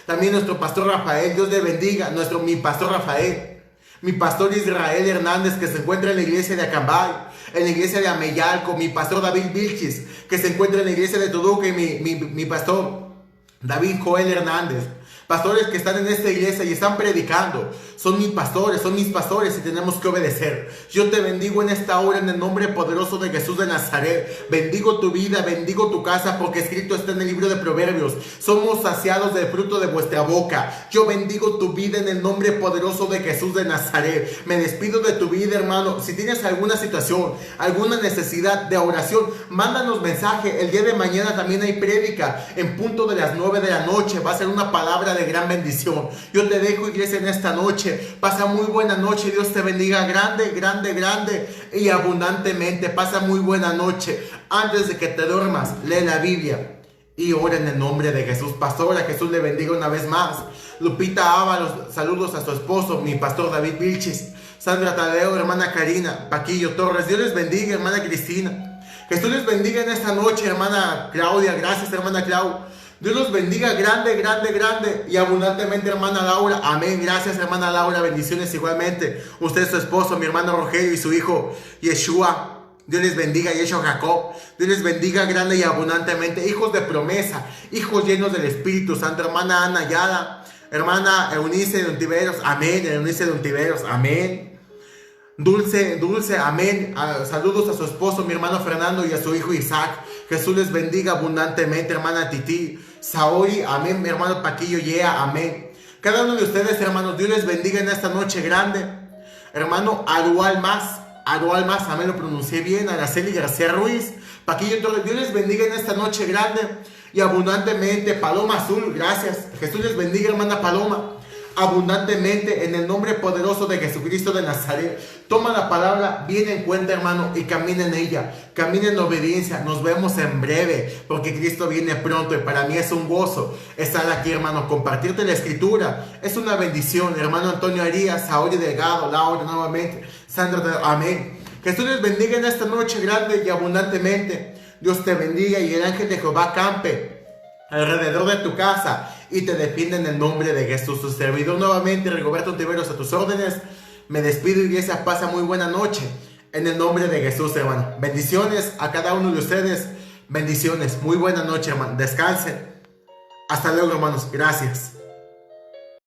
También nuestro pastor Rafael, Dios le bendiga. Mi pastor Rafael, mi pastor Israel Hernández, que se encuentra en la iglesia de Acambay, en la iglesia de Ameyalco, mi pastor David Vilchis, que se encuentra en la iglesia de Toluca, y mi pastor David Joel Hernández. Pastores que están en esta iglesia y están predicando, son mis pastores y tenemos que obedecer. Yo te bendigo en esta hora en el nombre poderoso de Jesús de Nazaret. Bendigo tu vida, bendigo tu casa, porque escrito está en el libro de Proverbios: somos saciados del fruto de vuestra boca. Yo bendigo tu vida en el nombre poderoso de Jesús de Nazaret. Me despido de tu vida, hermano. Si tienes alguna situación, alguna necesidad de oración, mándanos mensaje. El día de mañana también hay prédica en punto de las 9 de la noche. Va a ser una palabra de gran bendición. Yo te dejo, iglesia, en esta noche. Pasa muy buena noche. Dios te bendiga grande, grande, grande y abundantemente. Pasa muy buena noche. Antes de que te duermas, lee la Biblia y ora en el nombre de Jesús. Pastora, Jesús le bendiga una vez más. Lupita Ábalos, saludos a su esposo, mi pastor David Vilchis. Sandra Tadeo, hermana Karina, Paquillo Torres. Dios les bendiga, hermana Cristina. Jesús les bendiga en esta noche, hermana Claudia. Gracias, hermana Clau. Dios los bendiga grande, grande, grande y abundantemente, hermana Laura. Amén. Gracias, hermana Laura. Bendiciones igualmente. Usted, su esposo, mi hermano Rogelio y su hijo Yeshua. Dios les bendiga, Yeshua Jacob. Dios les bendiga grande y abundantemente. Hijos de promesa, hijos llenos del Espíritu Santo. Hermana Ana Yada, hermana Eunice de Ontiveros. Amén. Eunice de Ontiveros. Amén. Dulce, amén. Saludos a su esposo, mi hermano Fernando, y a su hijo Isaac. Jesús les bendiga abundantemente, hermana Titi, Saori, amén, mi hermano Paquillo, amén. Cada uno de ustedes, hermanos, Dios les bendiga en esta noche grande. Hermano Arual Más, amén, lo pronuncié bien. Araceli García Ruiz, Paquillo Torres, Dios les bendiga en esta noche grande y abundantemente. Paloma Azul, gracias. Jesús les bendiga, hermana Paloma, abundantemente en el nombre poderoso de Jesucristo de Nazaret. Toma la palabra bien en cuenta, hermano, y camina en ella, camina en obediencia. Nos vemos en breve, porque Cristo viene pronto y para mí es un gozo estar aquí, hermano. Compartirte la escritura es una bendición. Hermano Antonio Arias, Saori Delgado, Laura nuevamente, Sandra, amén. Jesús les bendiga en esta noche grande y abundantemente. Dios te bendiga y el ángel de Jehová campe alrededor de tu casa y te defiende en el nombre de Jesús. Tu servidor nuevamente, Rigoberto Ontiveros, a tus órdenes. Me despido, iglesia. Pasa muy buena noche en el nombre de Jesús, hermano. Bendiciones a cada uno de ustedes. Bendiciones. Muy buena noche, hermano. Descansen. Hasta luego, hermanos. Gracias.